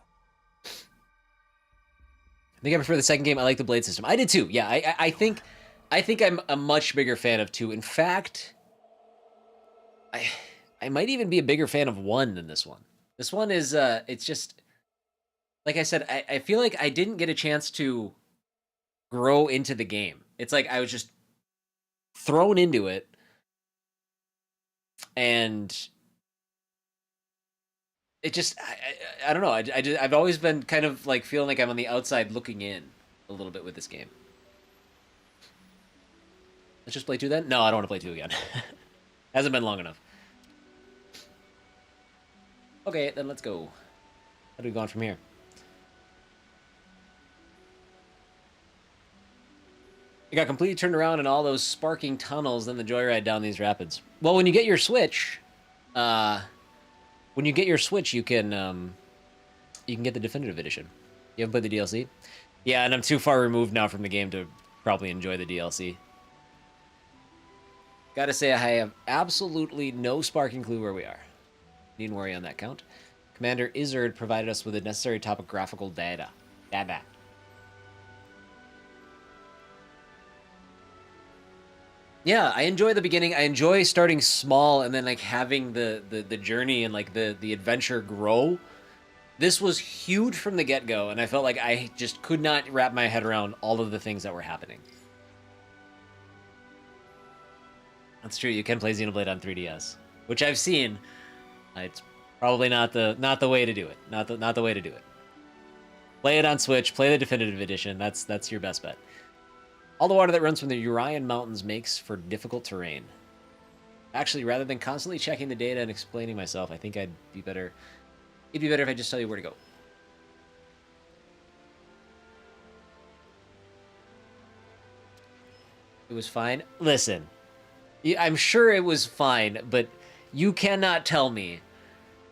I think I prefer the second game. I like the blade system. I did too. Yeah, I think I'm a much bigger fan of 2. In fact, I might even be a bigger fan of 1 than this one. This one is, it's just, like I said, I feel like I didn't get a chance to grow into the game. It's like I was just thrown into it, and it just, I don't know. I've always been kind of like feeling like I'm on the outside looking in a little bit with this game. Let's just play 2 then? No, I don't want to play 2 again. Hasn't been long enough. Okay, then let's go. How do we go on from here? It got completely turned around in all those sparking tunnels, then the joyride down these rapids. Well, when you get your Switch, you can get the definitive edition. You haven't played the DLC? Yeah, and I'm too far removed now from the game to probably enjoy the DLC. Gotta say, I have absolutely no sparking clue where we are. Needn't worry on that count. Commander Izzard provided us with the necessary topographical data. Yeah, I enjoy the beginning. I enjoy starting small and then like having the journey and like the adventure grow. This was huge from the get-go, and I felt like I just could not wrap my head around all of the things that were happening. That's true. You can play Xenoblade on 3DS, which I've seen. It's probably not the way to do it. Not the way to do it. Play it on Switch. Play the definitive edition. That's your best bet. All the water that runs from the Urian Mountains makes for difficult terrain. Actually, rather than constantly checking the data and explaining myself, I think it'd be better if I just tell you where to go. It was fine. Listen, I'm sure it was fine, but you cannot tell me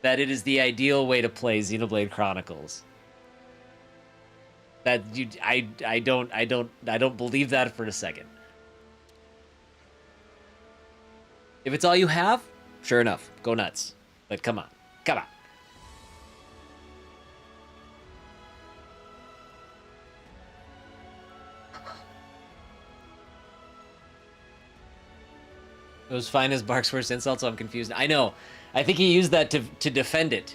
that it is the ideal way to play Xenoblade Chronicles. That I don't believe that for a second. If it's all you have, sure enough, go nuts. But come on. It was fine as Bark's first insult, so I'm confused. I know. I think he used that to defend it.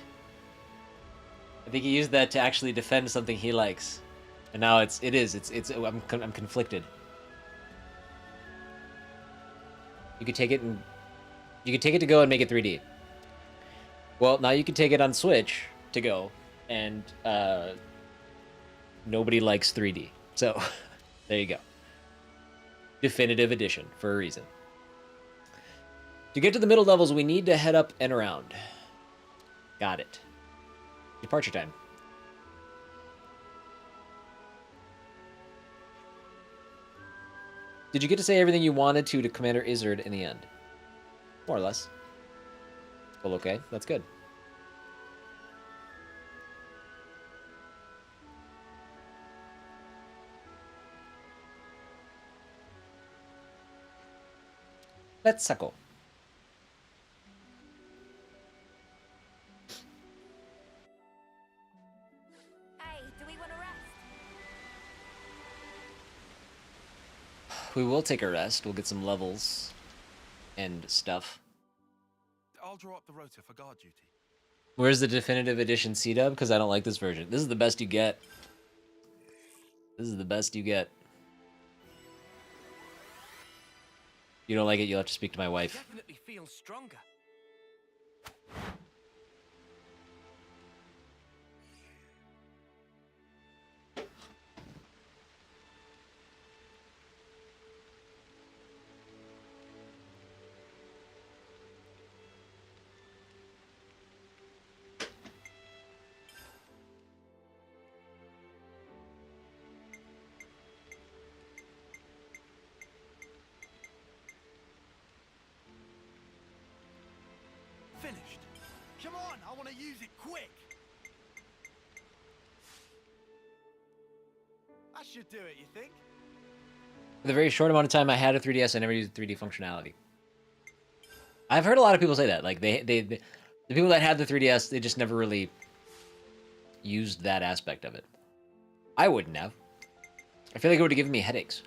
I think he used that to actually defend something he likes. And now I'm conflicted. You could take it and you could take it to go and make it 3D. Well, now you can take it on Switch to go, and nobody likes 3D. So there you go. Definitive edition for a reason. To get to the middle levels, we need to head up and around. Got it. Departure time. Did you get to say everything you wanted to Commander Izzard in the end? More or less. Well, okay. That's good. Let's go. Hey, do we want to rest? We will take a rest. We'll get some levels and stuff. I'll draw up the rota for guard duty. Where's the definitive edition Cdub? Because I don't like this version. This is the best you get. This is the best you get. You don't like it, you'll have to speak to my wife. Definitely feel stronger. Finished. Come on, I want to use it quick. That should do it, you think? For the very short amount of time I had a 3DS, I never used 3D functionality. I've heard a lot of people say that. Like the people that had the 3DS, they just never really used that aspect of it. I wouldn't have. I feel like it would have given me headaches.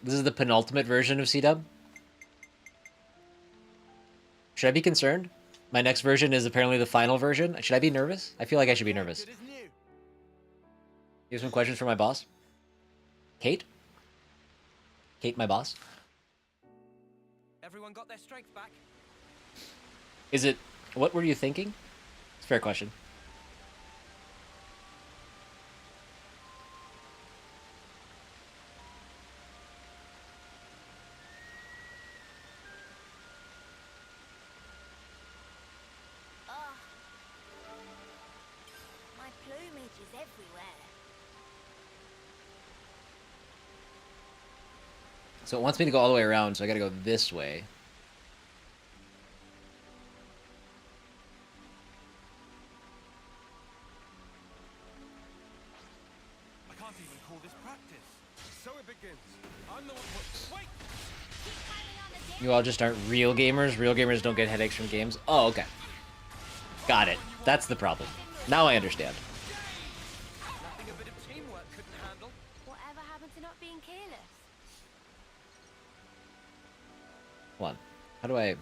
This is the penultimate version of Cdub. Should I be concerned? My next version is apparently the final version. Should I be nervous? I feel like I should be nervous. Good as new. You have some questions for my boss? Kate? Kate, my boss? Everyone got their strength back? Is it... What were you thinking? It's a fair question. My plumage is everywhere. So it wants me to go all the way around, so I gotta go this way. I can't even call this practice. So it begins. I'm the one. Wait! Keep carrying on the You all just aren't real gamers? Real gamers don't get headaches from games? Oh, okay. Got it. That's the problem. Now I understand. Nothing a bit of teamwork couldn't handle. Whatever happened to not being careless? Hold on. How do I...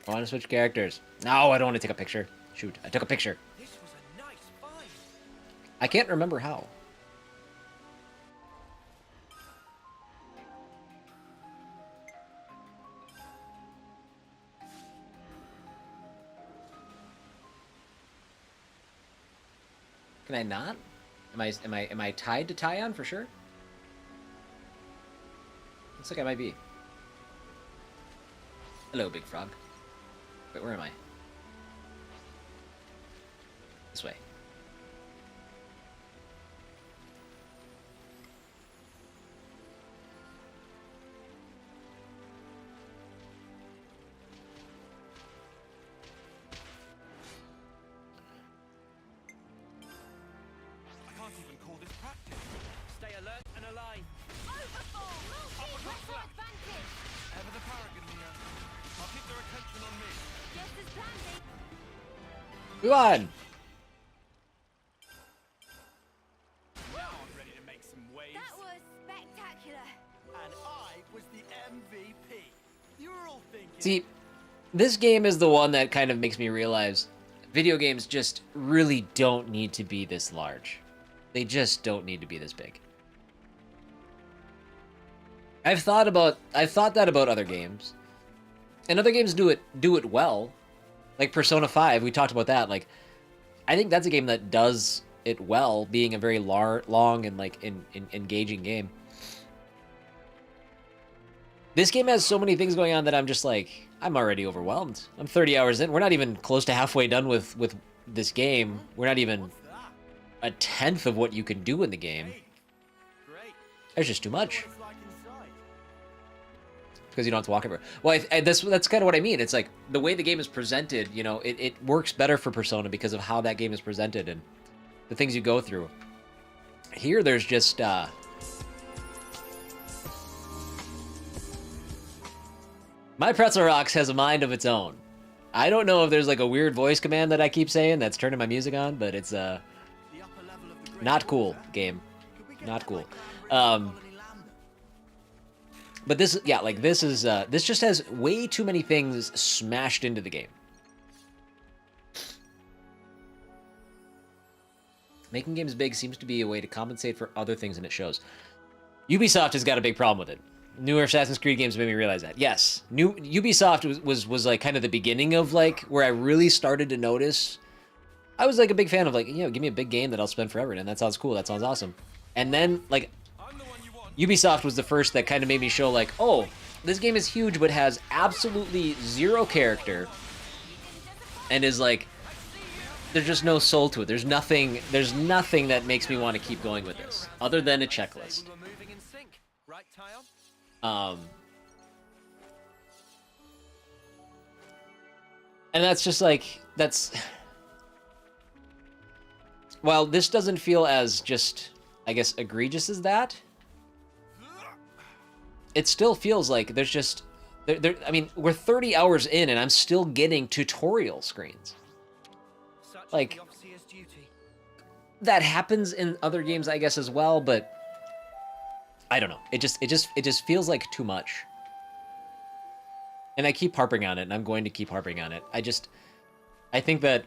I want to switch characters. No, I don't want to take a picture. Shoot, I took a picture. This was a nice find. I can't remember how. Can I not? Am I tied to Tyon for sure? Looks like I might be. Hello, big frog. Wait, where am I? This way. I can't even call this practice. Stay alert and alive. Overfall! Multi-wrestle advantage! Ever the paragon here. I'll keep their attention on me. Just as planned, Move on. Now I'm ready to make some waves. That was spectacular. And I was the MVP. You were all thinking. See, this game is the one that kind of makes me realize video games just really don't need to be this large. They just don't need to be this big. I've thought that about other games. And other games do it well. Like Persona 5, we talked about that. Like, I think that's a game that does it well, being a very long and like engaging game. This game has so many things going on that I'm just like, I'm already overwhelmed. I'm 30 hours in. We're not even close to halfway done with this game. We're not even a tenth of what you can do in the game. There's just too much. Because you don't have to walk everywhere. Well, that's kind of what I mean. It's like the way the game is presented, you know, it works better for Persona because of how that game is presented and the things you go through. Here, there's just My Pretzel Rocks has a mind of its own. I don't know if there's like a weird voice command that I keep saying that's turning my music on, but it's not cool game. Not cool. But this, yeah, like this is this just has way too many things smashed into the game. Making games big seems to be a way to compensate for other things, and it shows. Ubisoft has got a big problem with it. Newer Assassin's Creed games made me realize that. Yes, Ubisoft was like kind of the beginning of like where I really started to notice. I was like a big fan of like, you know, give me a big game that I'll spend forever in, and that sounds cool. That sounds awesome. And then like Ubisoft was the first that kind of made me show like, oh, this game is huge but has absolutely zero character and is like, there's just no soul to it. There's nothing that makes me want to keep going with this other than a checklist. And that's just like, while this doesn't feel as just, I guess, egregious as that, it still feels like there's just, I mean, we're 30 hours in and I'm still getting tutorial screens. Like, that happens in other games, I guess, as well, but I don't know. It just feels like too much. And I keep harping on it, and I'm going to keep harping on it. I think that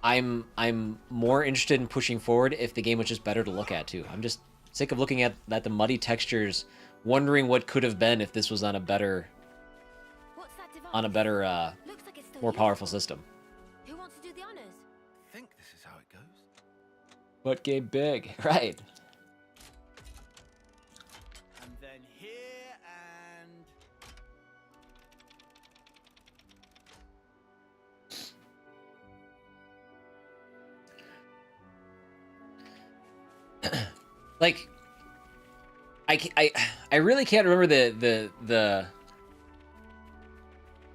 I'm more interested in pushing forward if the game was just better to look at too. I'm just sick of looking at the muddy textures, wondering what could have been if this was on a better, more powerful system. Who wants to do the honors? I think this is how it goes. What game big? Right. And then here and Like, I really can't remember the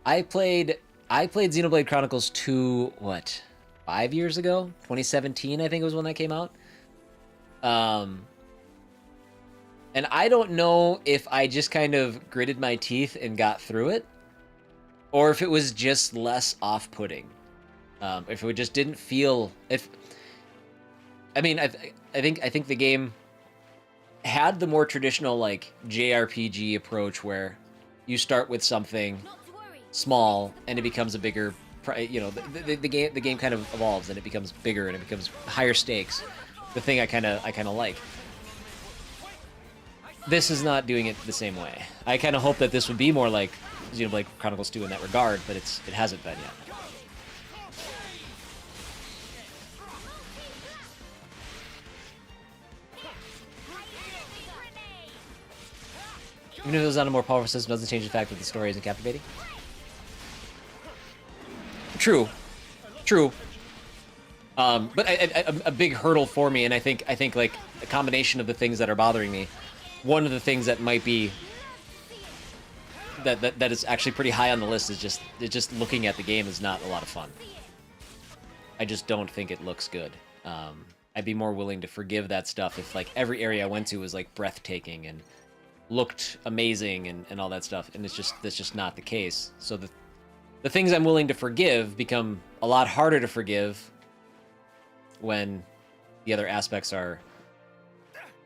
I played Xenoblade Chronicles 2 5 years ago? 2017 I think it was when that came out. And I don't know if I just kind of gritted my teeth and got through it, or if it was just less off-putting. If it just didn't feel, I think the game had the more traditional like JRPG approach where you start with something small and it becomes a bigger, you know, the game kind of evolves and it becomes bigger and it becomes higher stakes. The thing I kind of like. This is not doing it the same way. I kind of hope that this would be more like Xenoblade Chronicles 2 in that regard, but it hasn't been yet. Even if it was on a more powerful system, doesn't change the fact that the story isn't captivating. True. But a big hurdle for me, and I think like a combination of the things that are bothering me. One of the things that might be that is actually pretty high on the list is just looking at the game is not a lot of fun. I just don't think it looks good. I'd be more willing to forgive that stuff if like every area I went to was like breathtaking and looked amazing and all that stuff, and that's just not the case. So the things I'm willing to forgive become a lot harder to forgive when the other aspects are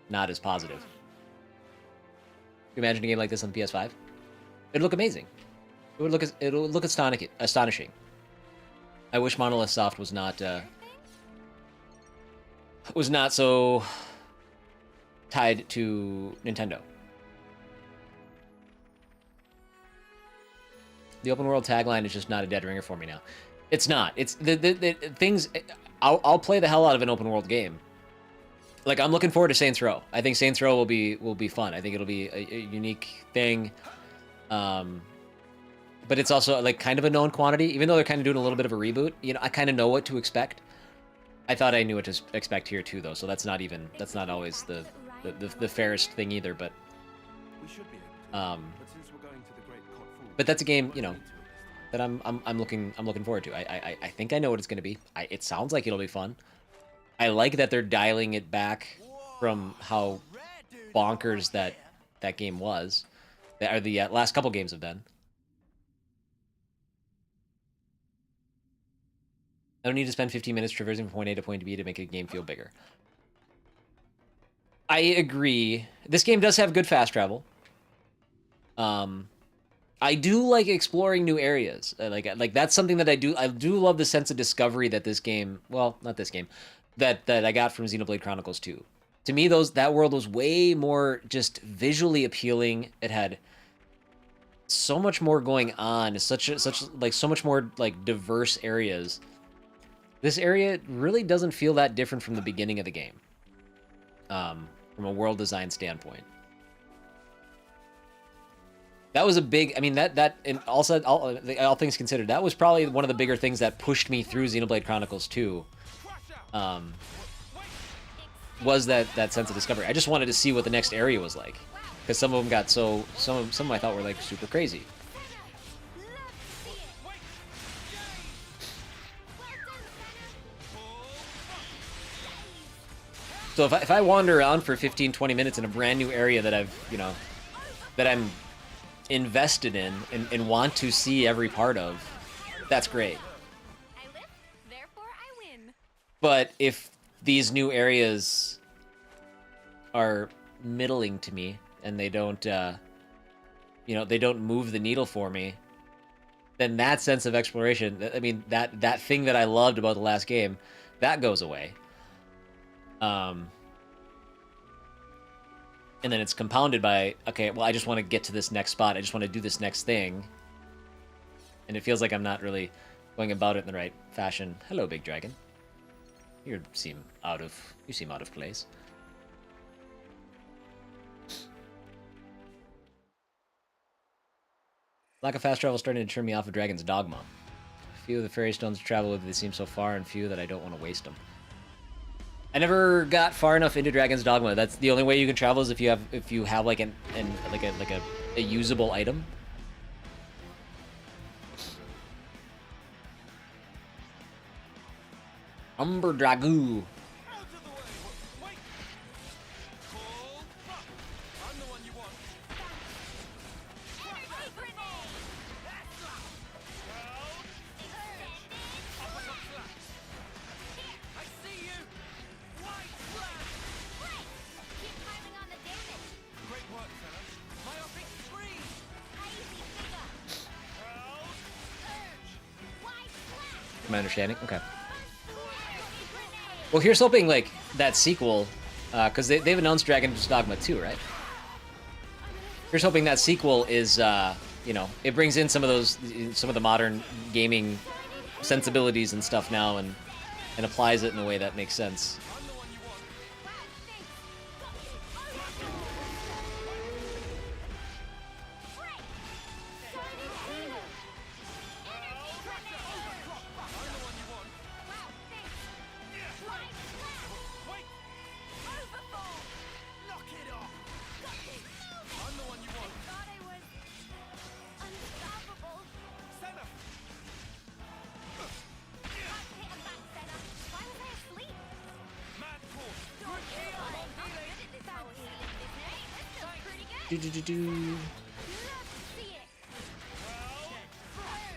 not as positive. Can you imagine a game like this on the PS5? It'd look amazing. It would look astonishing. I wish Monolith Soft was not so tied to Nintendo. The open world tagline is just not a dead ringer for me now. It's not. It's the things. I'll play the hell out of an open world game. Like, I'm looking forward to Saints Row. I think Saints Row will be fun. I think it'll be a unique thing. But it's also like kind of a known quantity, even though they're kind of doing a little bit of a reboot. You know, I kind of know what to expect. I thought I knew what to expect here too, though. So that's not always the fairest thing either. But but that's a game, you know, that I'm looking forward to. I think I know what it's going to be. It sounds like it'll be fun. I like that they're dialing it back from how bonkers that game was. Or the last couple games have been. I don't need to spend 15 minutes traversing from point A to point B to make a game feel bigger. I agree. This game does have good fast travel. I do like exploring new areas. Like that's something that I do. I do love the sense of discovery that this game. Well, not this game. That I got from Xenoblade Chronicles 2. To me, that world was way more just visually appealing. It had so much more going on. So much more like diverse areas. This area really doesn't feel that different from the beginning of the game. From a world design standpoint. That was a big, I mean, that and also, all things considered, that was probably one of the bigger things that pushed me through Xenoblade Chronicles 2. Was that sense of discovery. I just wanted to see what the next area was like. Because some of them got some of them I thought were like super crazy. So if I wander around for 15-20 minutes in a brand new area that that I'm invested in and want to see every part of, that's great. I live, therefore I win. But if these new areas are middling to me and they don't they don't move the needle for me, then that sense of exploration, I mean, that thing that I loved about the last game, that goes away. And then it's compounded by, okay, well, I just want to get to this next spot. I just want to do this next thing. And it feels like I'm not really going about it in the right fashion. Hello, Big Dragon. You seem out of place. Lack of fast travel is starting to turn me off of Dragon's Dogma. Few of the fairy stones to travel with, they seem so far, and few that I don't want to waste them. I never got far enough into Dragon's Dogma. That's the only way you can travel is if you have like a usable item. Umber Dragoo. My understanding? Okay. Well, here's hoping, like, that sequel, because they've announced Dragon's Dogma 2, right? Here's hoping that sequel is, it brings in some of the modern gaming sensibilities and stuff now and applies it in a way that makes sense.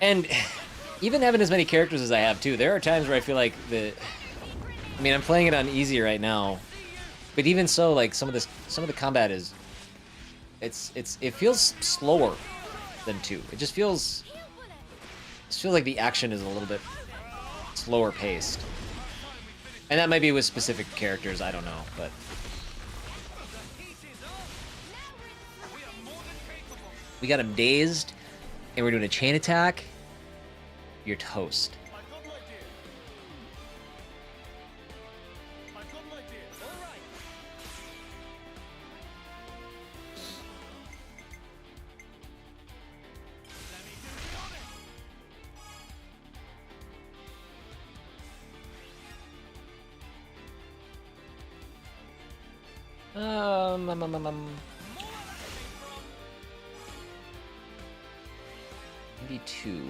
And even having as many characters as I have too, there are times where I feel like I mean, I'm playing it on easy right now, but even so, like some of the combat is, it feels slower than 2. It just feels like the action is a little bit slower paced, and that might be with specific characters. I don't know, but we got him dazed, and we're doing a chain attack. You're toast. Maybe 2.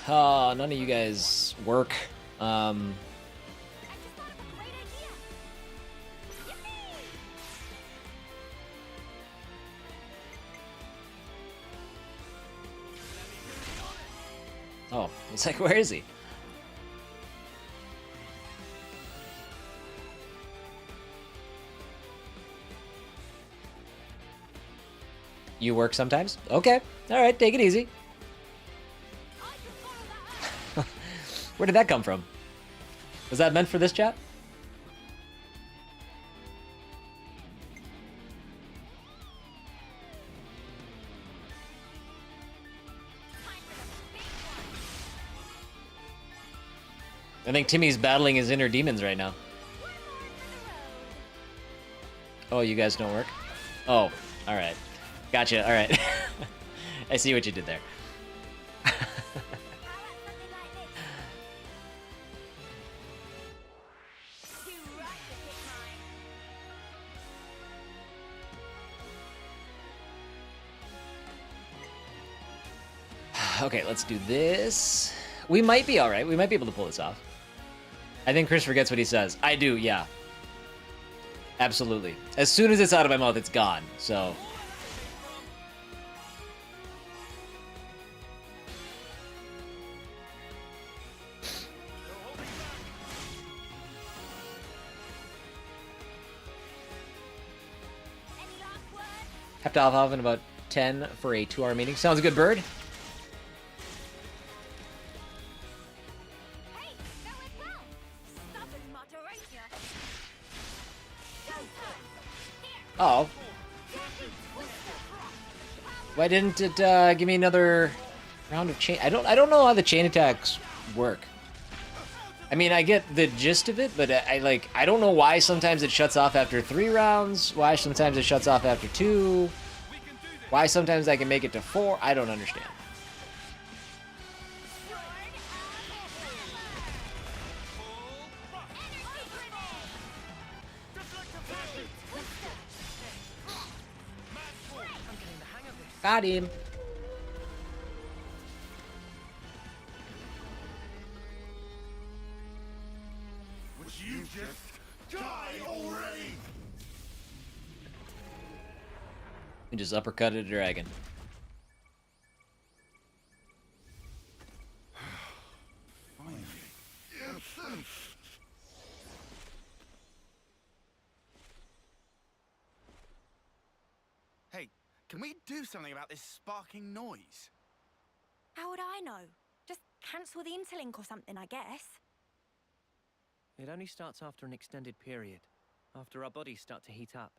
None of you guys work. Oh, it's like, where is he? You work sometimes? Okay. All right, take it easy. Where did that come from? Was that meant for this chat? I think Timmy's battling his inner demons right now. Oh, you guys don't work? Oh, alright. Gotcha, alright. I see what you did there. Okay, let's do this. We might be alright. We might be able to pull this off. I think Chris forgets what he says. I do, yeah. Absolutely. As soon as it's out of my mouth, it's gone, so... Have to off in about 10 for a 2-hour meeting. Sounds good, Bird. Oh. Why didn't it give me another round of chain? I don't know how the chain attacks work. I mean, I get the gist of it, but I don't know why sometimes it shuts off after 3 rounds, why sometimes it shuts off after 2, why sometimes I can make it to 4. I don't understand. Got him. Would you just die already? You just uppercutted a dragon. Finally. Hey, can we do something about this sparking noise? How would I know? Just cancel the interlink or something, I guess. It only starts after an extended period, after our bodies start to heat up.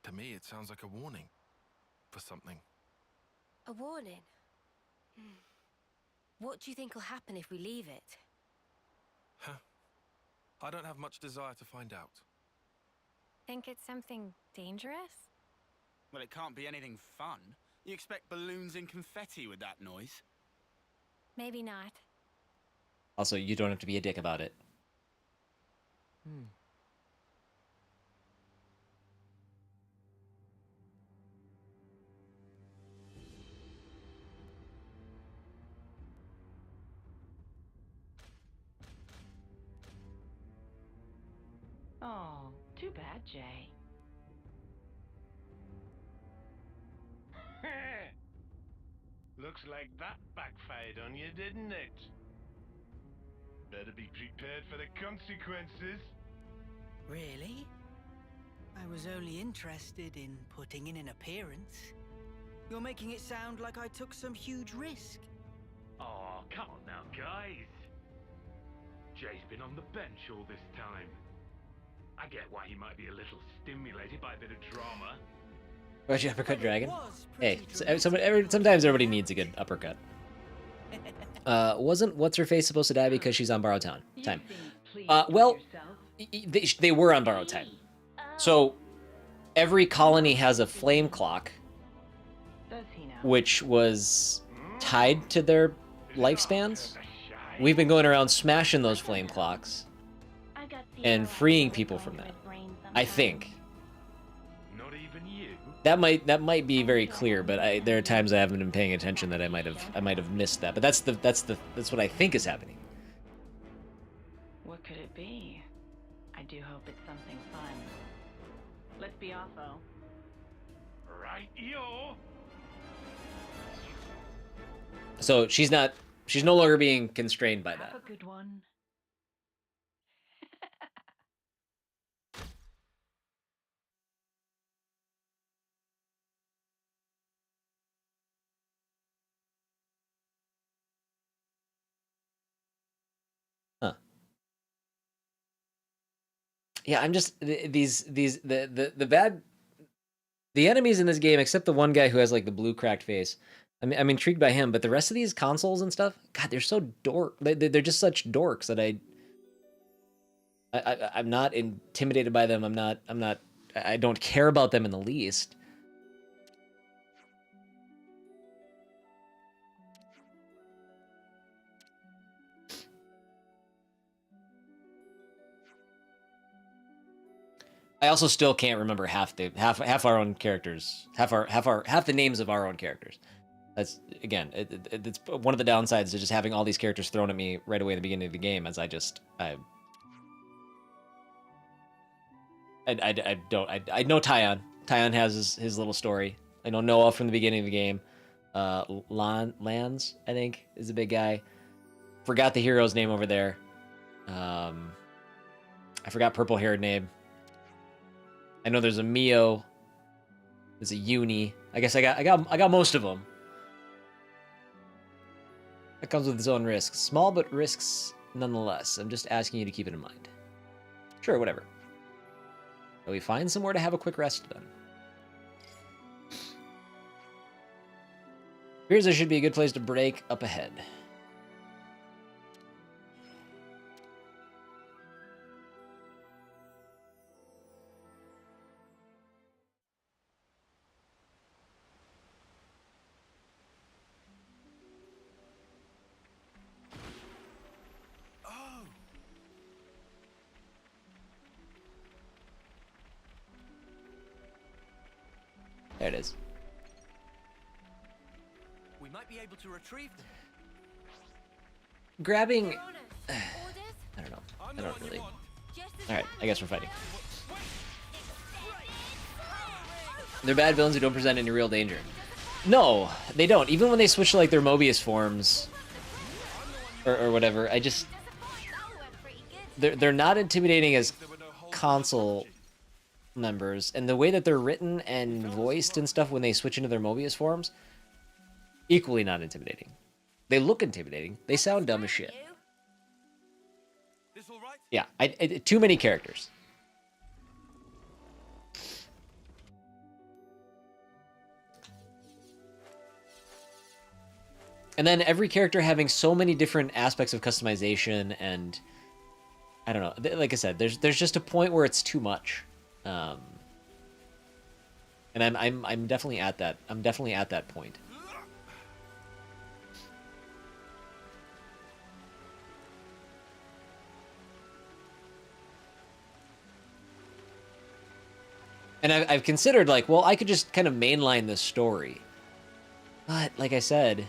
To me, it sounds like a warning for something. A warning? What do you think will happen if we leave it? Huh? I don't have much desire to find out. Think it's something dangerous? Well, it can't be anything fun. You expect balloons and confetti with that noise? Maybe not. Also, you don't have to be a dick about it. Oh, too bad, Jay. Looks like that backfired on you, didn't it? Better be prepared for the consequences. Really? I was only interested in putting in an appearance. You're making it sound like I took some huge risk. Oh, come on now, guys. Jay's been on the bench all this time. I get why he might be a little stimulated by a bit of drama. Why'd you uppercut dragon? Hey, sometimes everybody needs a good uppercut. Wasn't what's-her-face supposed to die because she's on borrowed time? Well, they were on borrowed time. So, every colony has a flame clock, which was tied to their lifespans. We've been going around smashing those flame clocks and freeing people from that, I think. That might be very clear, but there are times I haven't been paying attention that I might have missed that. But that's what I think is happening. What could it be? I do hope it's something fun. Let's be off, though. Right, yo. So she's no longer being constrained by that. Have a good one. Yeah, I'm just the enemies in this game, except the one guy who has like the blue cracked face. I mean, I'm intrigued by him, but the rest of these consoles and stuff, God, they're so dork. They're just such dorks that I'm not intimidated by them. I don't care about them in the least. I also still can't remember half our own characters, half the names of our own characters. That's again, it's one of the downsides to just having all these characters thrown at me right away in the beginning of the game, as I know Tyon. Tyon has his little story. I know Noah from the beginning of the game. Lance, I think, is a big guy. Forgot the hero's name over there. I forgot purple-haired name. I know there's a Mio. There's a Uni. I guess I got most of them. That comes with its own risks. Small, but risks nonetheless. I'm just asking you to keep it in mind. Sure, whatever. Shall we find somewhere to have a quick rest then? Appears there should be a good place to break up ahead. There it is. We might be able to retrieve them. Grabbing... I don't know. I don't really... Alright, I guess we're fighting. They're bad villains who don't present any real danger. No, they don't. Even when they switch to like their Mobius forms or whatever, I just... They're not intimidating as console members, and the way that they're written and voiced and stuff when they switch into their Mobius forms, equally not intimidating. They look intimidating. They sound dumb as shit. Yeah, too many characters. And then every character having so many different aspects of customization, and I don't know. Like I said, there's just a point where it's too much. And I'm definitely at that. I'm definitely at that point. And I've considered like, well, I could just kind of mainline this story. But like I said,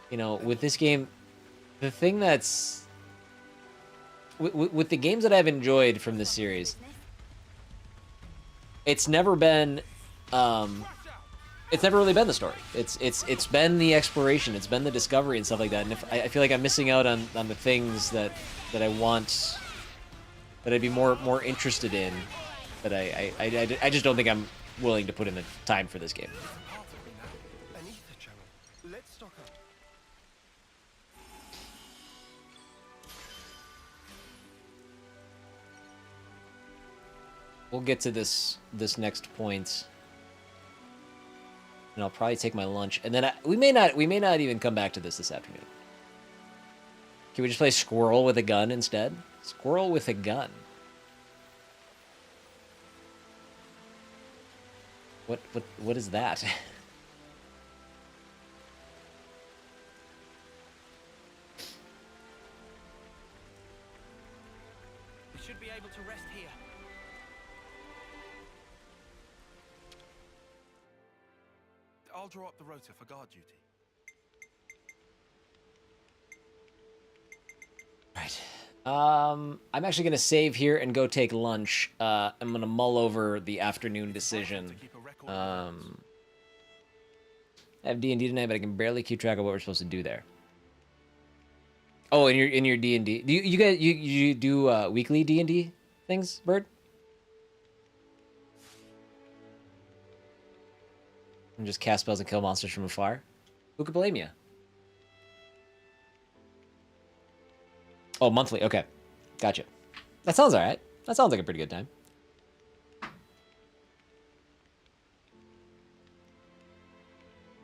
you know, with this game, the thing that's with the games that I've enjoyed from this series, it's never been it's never really been the story. It's been the exploration, it's been the discovery and stuff like that. And if I feel like I'm missing out on the things that I want, that I'd be more interested in, that I just don't think I'm willing to put in the time for this game. We'll get to this next point, and I'll probably take my lunch, and then we may not even come back to this afternoon. Can we just play squirrel with a gun instead? Squirrel with a gun. What is that? We should be able to rest here. I'll draw up the rota for guard duty. Right. I'm actually going to save here and go take lunch. I'm going to mull over the afternoon decision. I have D&D tonight, but I can barely keep track of what we're supposed to do there. Oh, in your D&D. Do you guys you do weekly D&D things, Bird? And just cast spells and kill monsters from afar? Who could blame you? Oh, monthly. Okay. Gotcha. That sounds all right. That sounds like a pretty good time.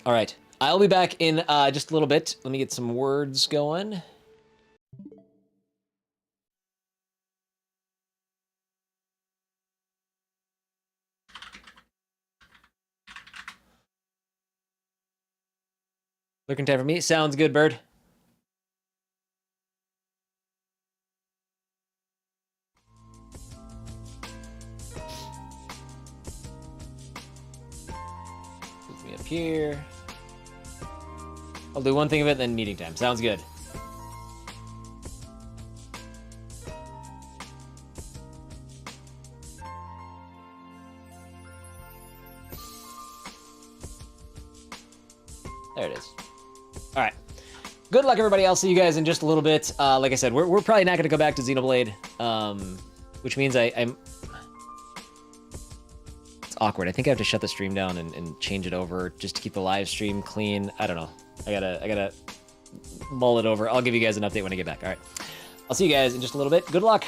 All right. I'll be back in just a little bit. Let me get some words going. Lurking time for me. Sounds good, Bird. Puts me up here. I'll do one thing of it, then meeting time. Sounds good. There it is. All right. Good luck, everybody. I'll see you guys in just a little bit. Like I said, we're probably not going to go back to Xenoblade, which means I'm... It's awkward. I think I have to shut the stream down and change it over just to keep the live stream clean. I don't know. I gotta mull it over. I'll give you guys an update when I get back. All right. I'll see you guys in just a little bit. Good luck.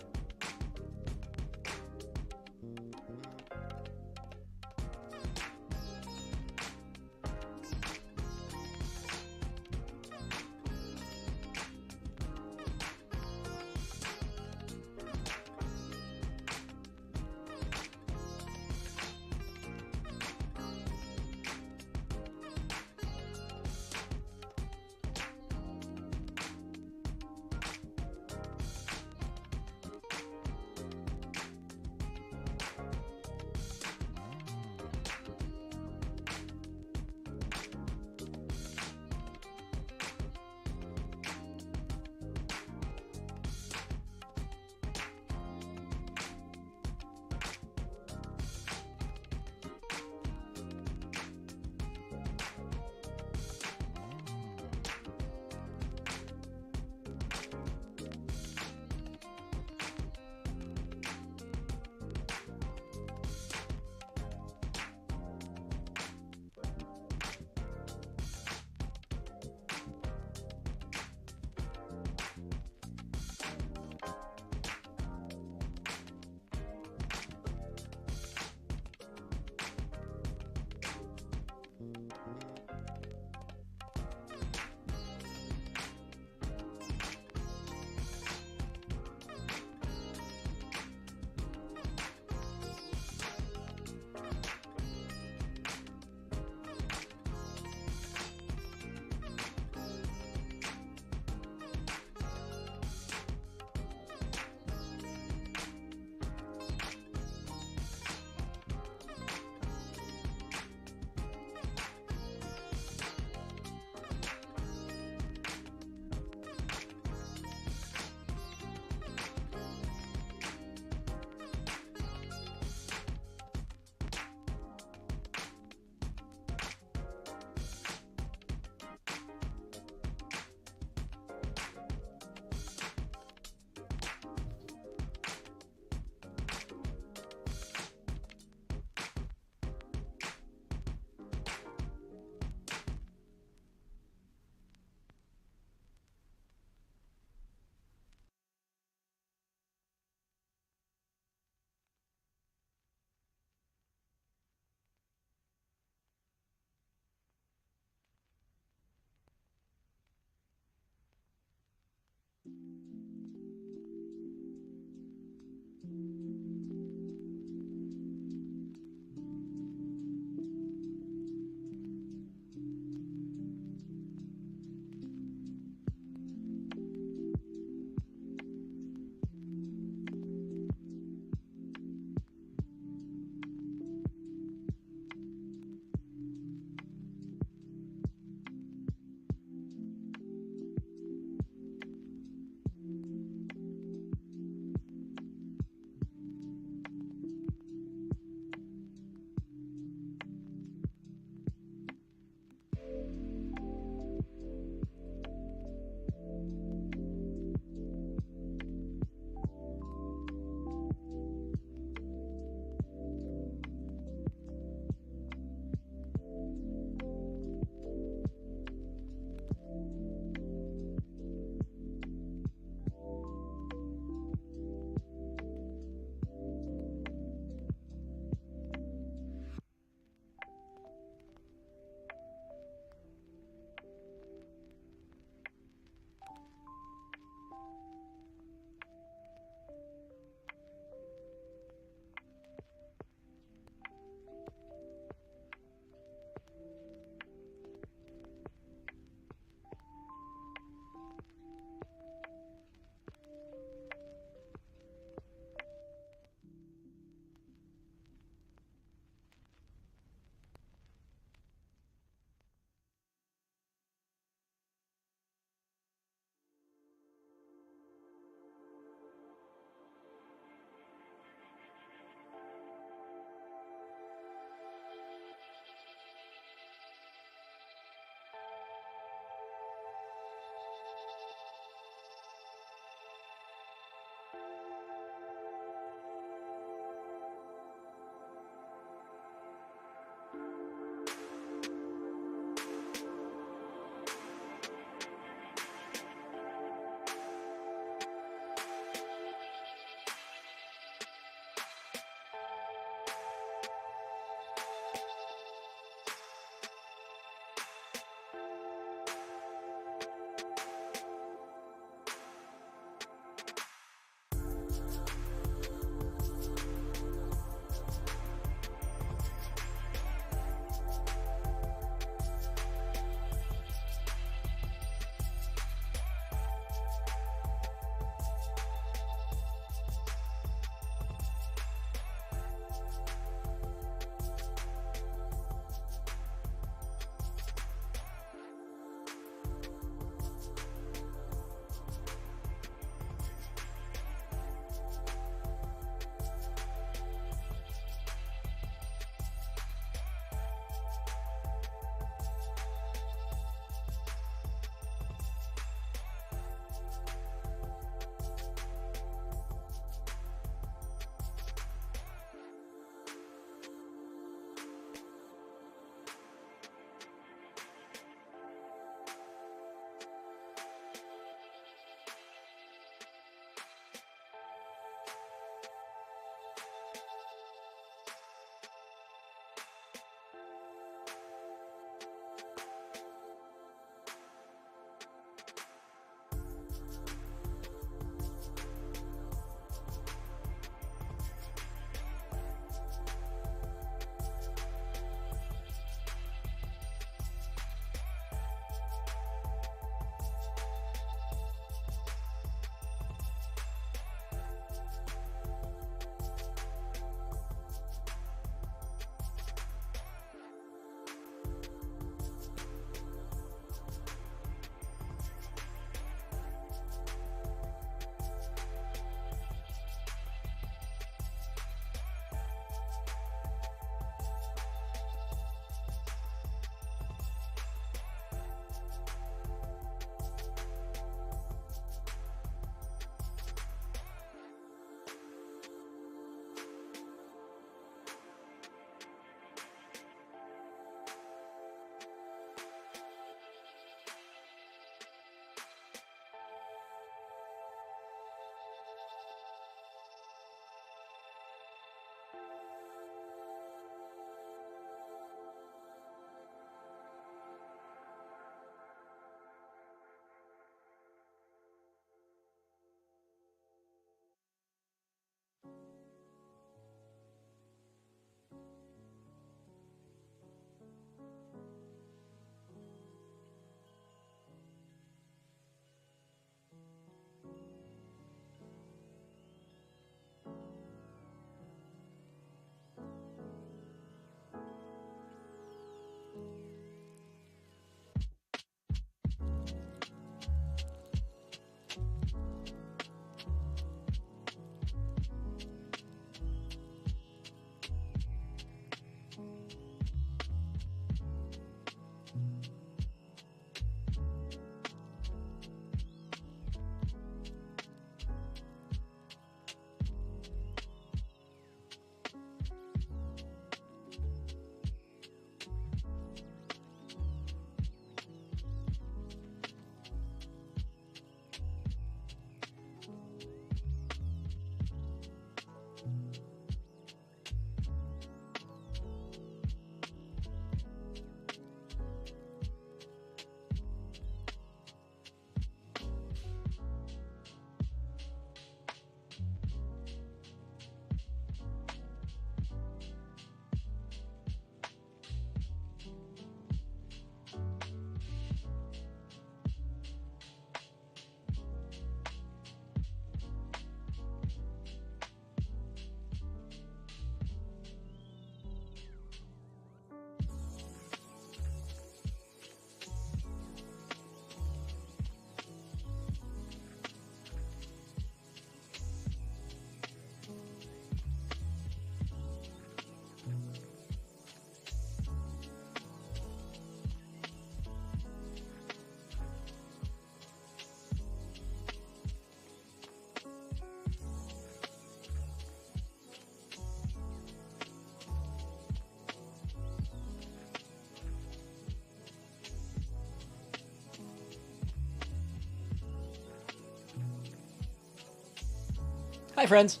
Hi, friends.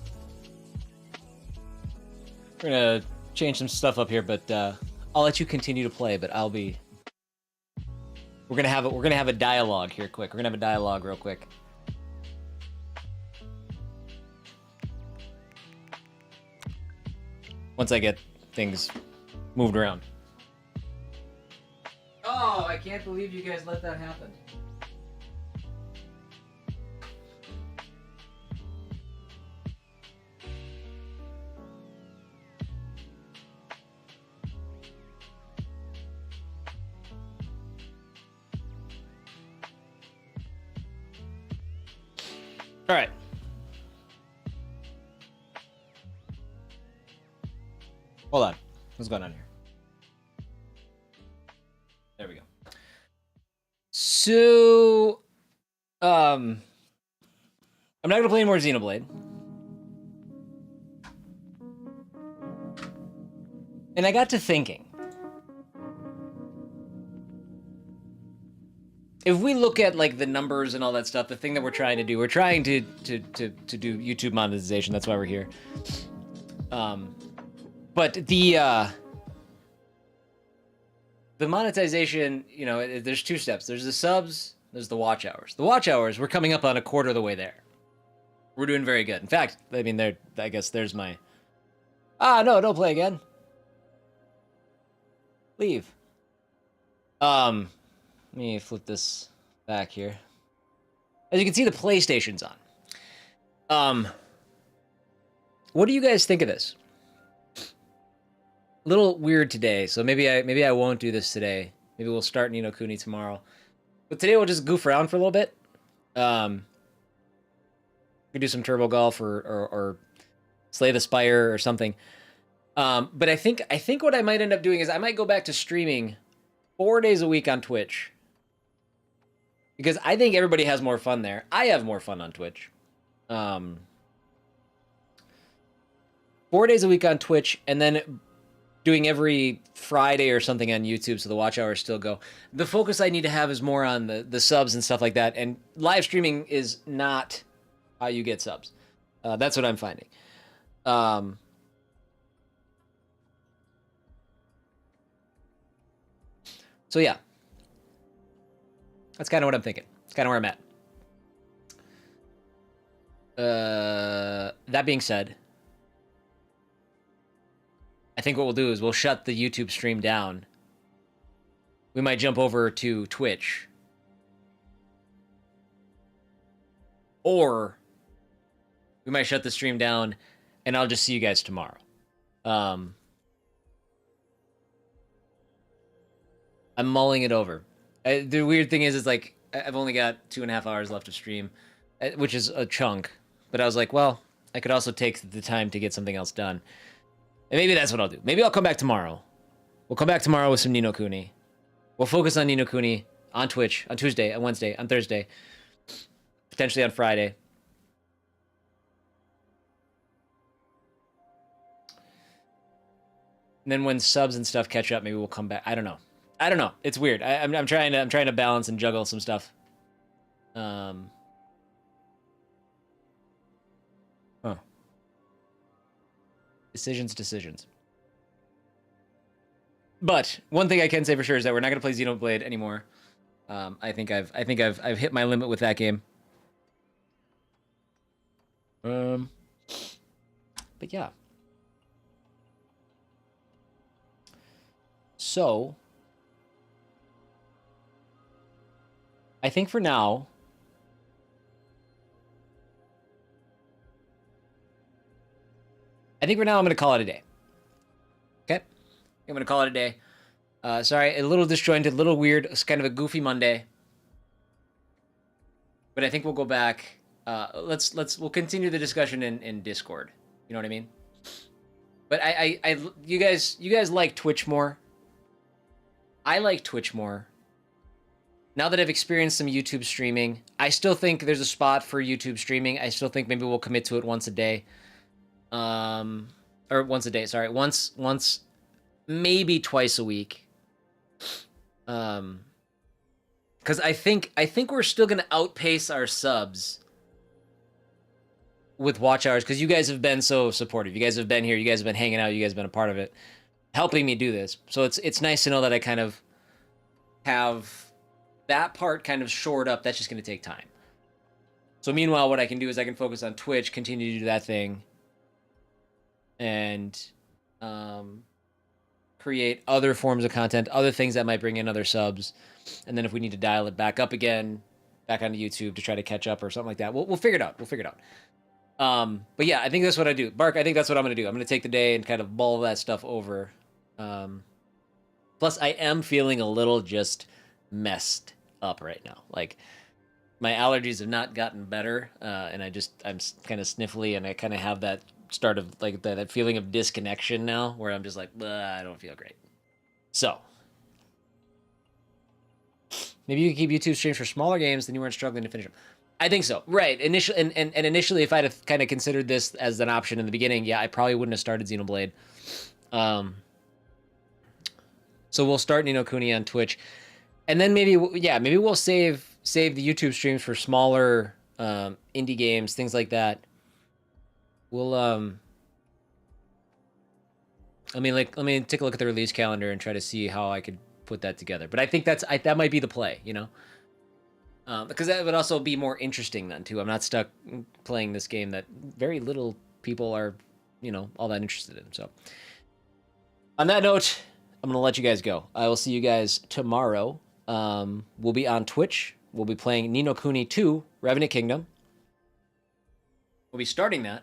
We're gonna change some stuff up here, but I'll let you continue to play. But I'll be. We're gonna have a dialogue here, quick. We're gonna have a dialogue real quick. Once I get things moved around. Oh, I can't believe you guys let that happen. All right. Hold on. What's going on here? There we go. So, I'm not gonna play any more Xenoblade. And I got to thinking. If we look at like the numbers and all that stuff, the thing that we're trying to do, we're trying to do YouTube monetization. That's why we're here. But the monetization, you know, there's two steps. There's the subs, there's the watch hours. The watch hours, we're coming up on a quarter of the way there. We're doing very good. In fact, I mean, I guess there's my... no, don't play again. Leave. Let me flip this back here. As you can see, the PlayStation's on. What do you guys think of this? A little weird today, so maybe I won't do this today. Maybe we'll start Ni no Kuni tomorrow. But today we'll just goof around for a little bit. We do some Turbo Golf or Slay the Spire or something. But I think what I might end up doing is I might go back to streaming 4 days a week on Twitch. Because I think everybody has more fun there. I have more fun on Twitch. 4 days a week on Twitch, and then doing every Friday or something on YouTube so the watch hours still go. The focus I need to have is more on the subs and stuff like that, and live streaming is not how you get subs. That's what I'm finding. So yeah. That's kind of what I'm thinking. It's kind of where I'm at. That being said, I think what we'll do is we'll shut the YouTube stream down. We might jump over to Twitch. Or we might shut the stream down and I'll just see you guys tomorrow. I'm mulling it over. The weird thing is like, I've only got 2.5 hours left of stream, which is a chunk. But I was like, well, I could also take the time to get something else done. And maybe that's what I'll do. Maybe I'll come back tomorrow. We'll come back tomorrow with some Ni no Kuni. We'll focus on Ni no Kuni on Twitch, on Tuesday, on Wednesday, on Thursday, potentially on Friday. And then when subs and stuff catch up, maybe we'll come back. I don't know. It's weird. I'm trying to balance and juggle some stuff. Huh. Decisions. But one thing I can say for sure is that we're not going to play Xenoblade anymore. I think I've hit my limit with that game. But yeah. So I think for now, I'm going to call it a day. Okay? I'm going to call it a day. Sorry, a little disjointed, a little weird. It's kind of a goofy Monday. But I think we'll go back. We'll continue the discussion in Discord. You know what I mean? But you guys like Twitch more. I like Twitch more. Now that I've experienced some YouTube streaming, I still think there's a spot for YouTube streaming. I still think maybe we'll commit to it once a day. Or once a day, sorry. Once, maybe twice a week. Because I think we're still going to outpace our subs with watch hours, because you guys have been so supportive. You guys have been here. You guys have been hanging out. You guys have been a part of it, helping me do this. So it's nice to know that I kind of have that part kind of shored up. That's just going to take time. So meanwhile, what I can do is I can focus on Twitch, continue to do that thing, and create other forms of content, other things that might bring in other subs. And then if we need to dial it back up again, back onto YouTube to try to catch up or something like that, we'll figure it out. We'll figure it out. But yeah, I think that's what I do. Bark, I think that's what I'm going to do. I'm going to take the day and kind of mull that stuff over. Plus, I am feeling a little just messed up right now. Like, my allergies have not gotten better, and I'm kind of sniffly, and I kind of have that start of, like, that feeling of disconnection now, where I'm just like, I don't feel great. So, maybe you can keep YouTube streams for smaller games, then you weren't struggling to finish them. I think so. Right. Initially, and initially, if I'd have kind of considered this as an option in the beginning, yeah, I probably wouldn't have started Xenoblade. So we'll start Ni no Kuni on Twitch, and then maybe we'll save the YouTube streams for smaller indie games, things like that. We'll let me take a look at the release calendar and try to see how I could put that together. But I think that might be the play, you know. Because that would also be more interesting then too. I'm not stuck playing this game that very little people are, you know, all that interested in. So on that note, I'm gonna let you guys go. I will see you guys tomorrow. We'll be on Twitch. We'll be playing Ni no Kuni 2, Revenant Kingdom. We'll be starting that,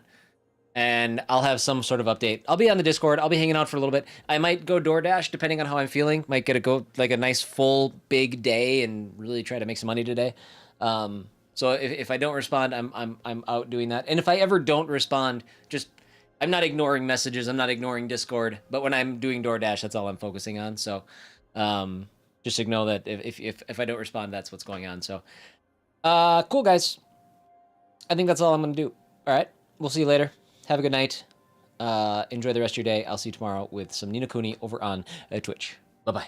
and I'll have some sort of update. I'll be on the Discord. I'll be hanging out for a little bit. I might go DoorDash depending on how I'm feeling. Might get a nice full big day and really try to make some money today. So if I don't respond, I'm out doing that. And if I ever don't respond, I'm not ignoring messages. I'm not ignoring Discord. But when I'm doing DoorDash, that's all I'm focusing on. So just ignore that if I don't respond, that's what's going on. So cool, guys. I think that's all I'm gonna do. All right, we'll see you later. Have a good night. Enjoy the rest of your day. I'll see you tomorrow with some Ni no Kuni over on Twitch. Bye-bye.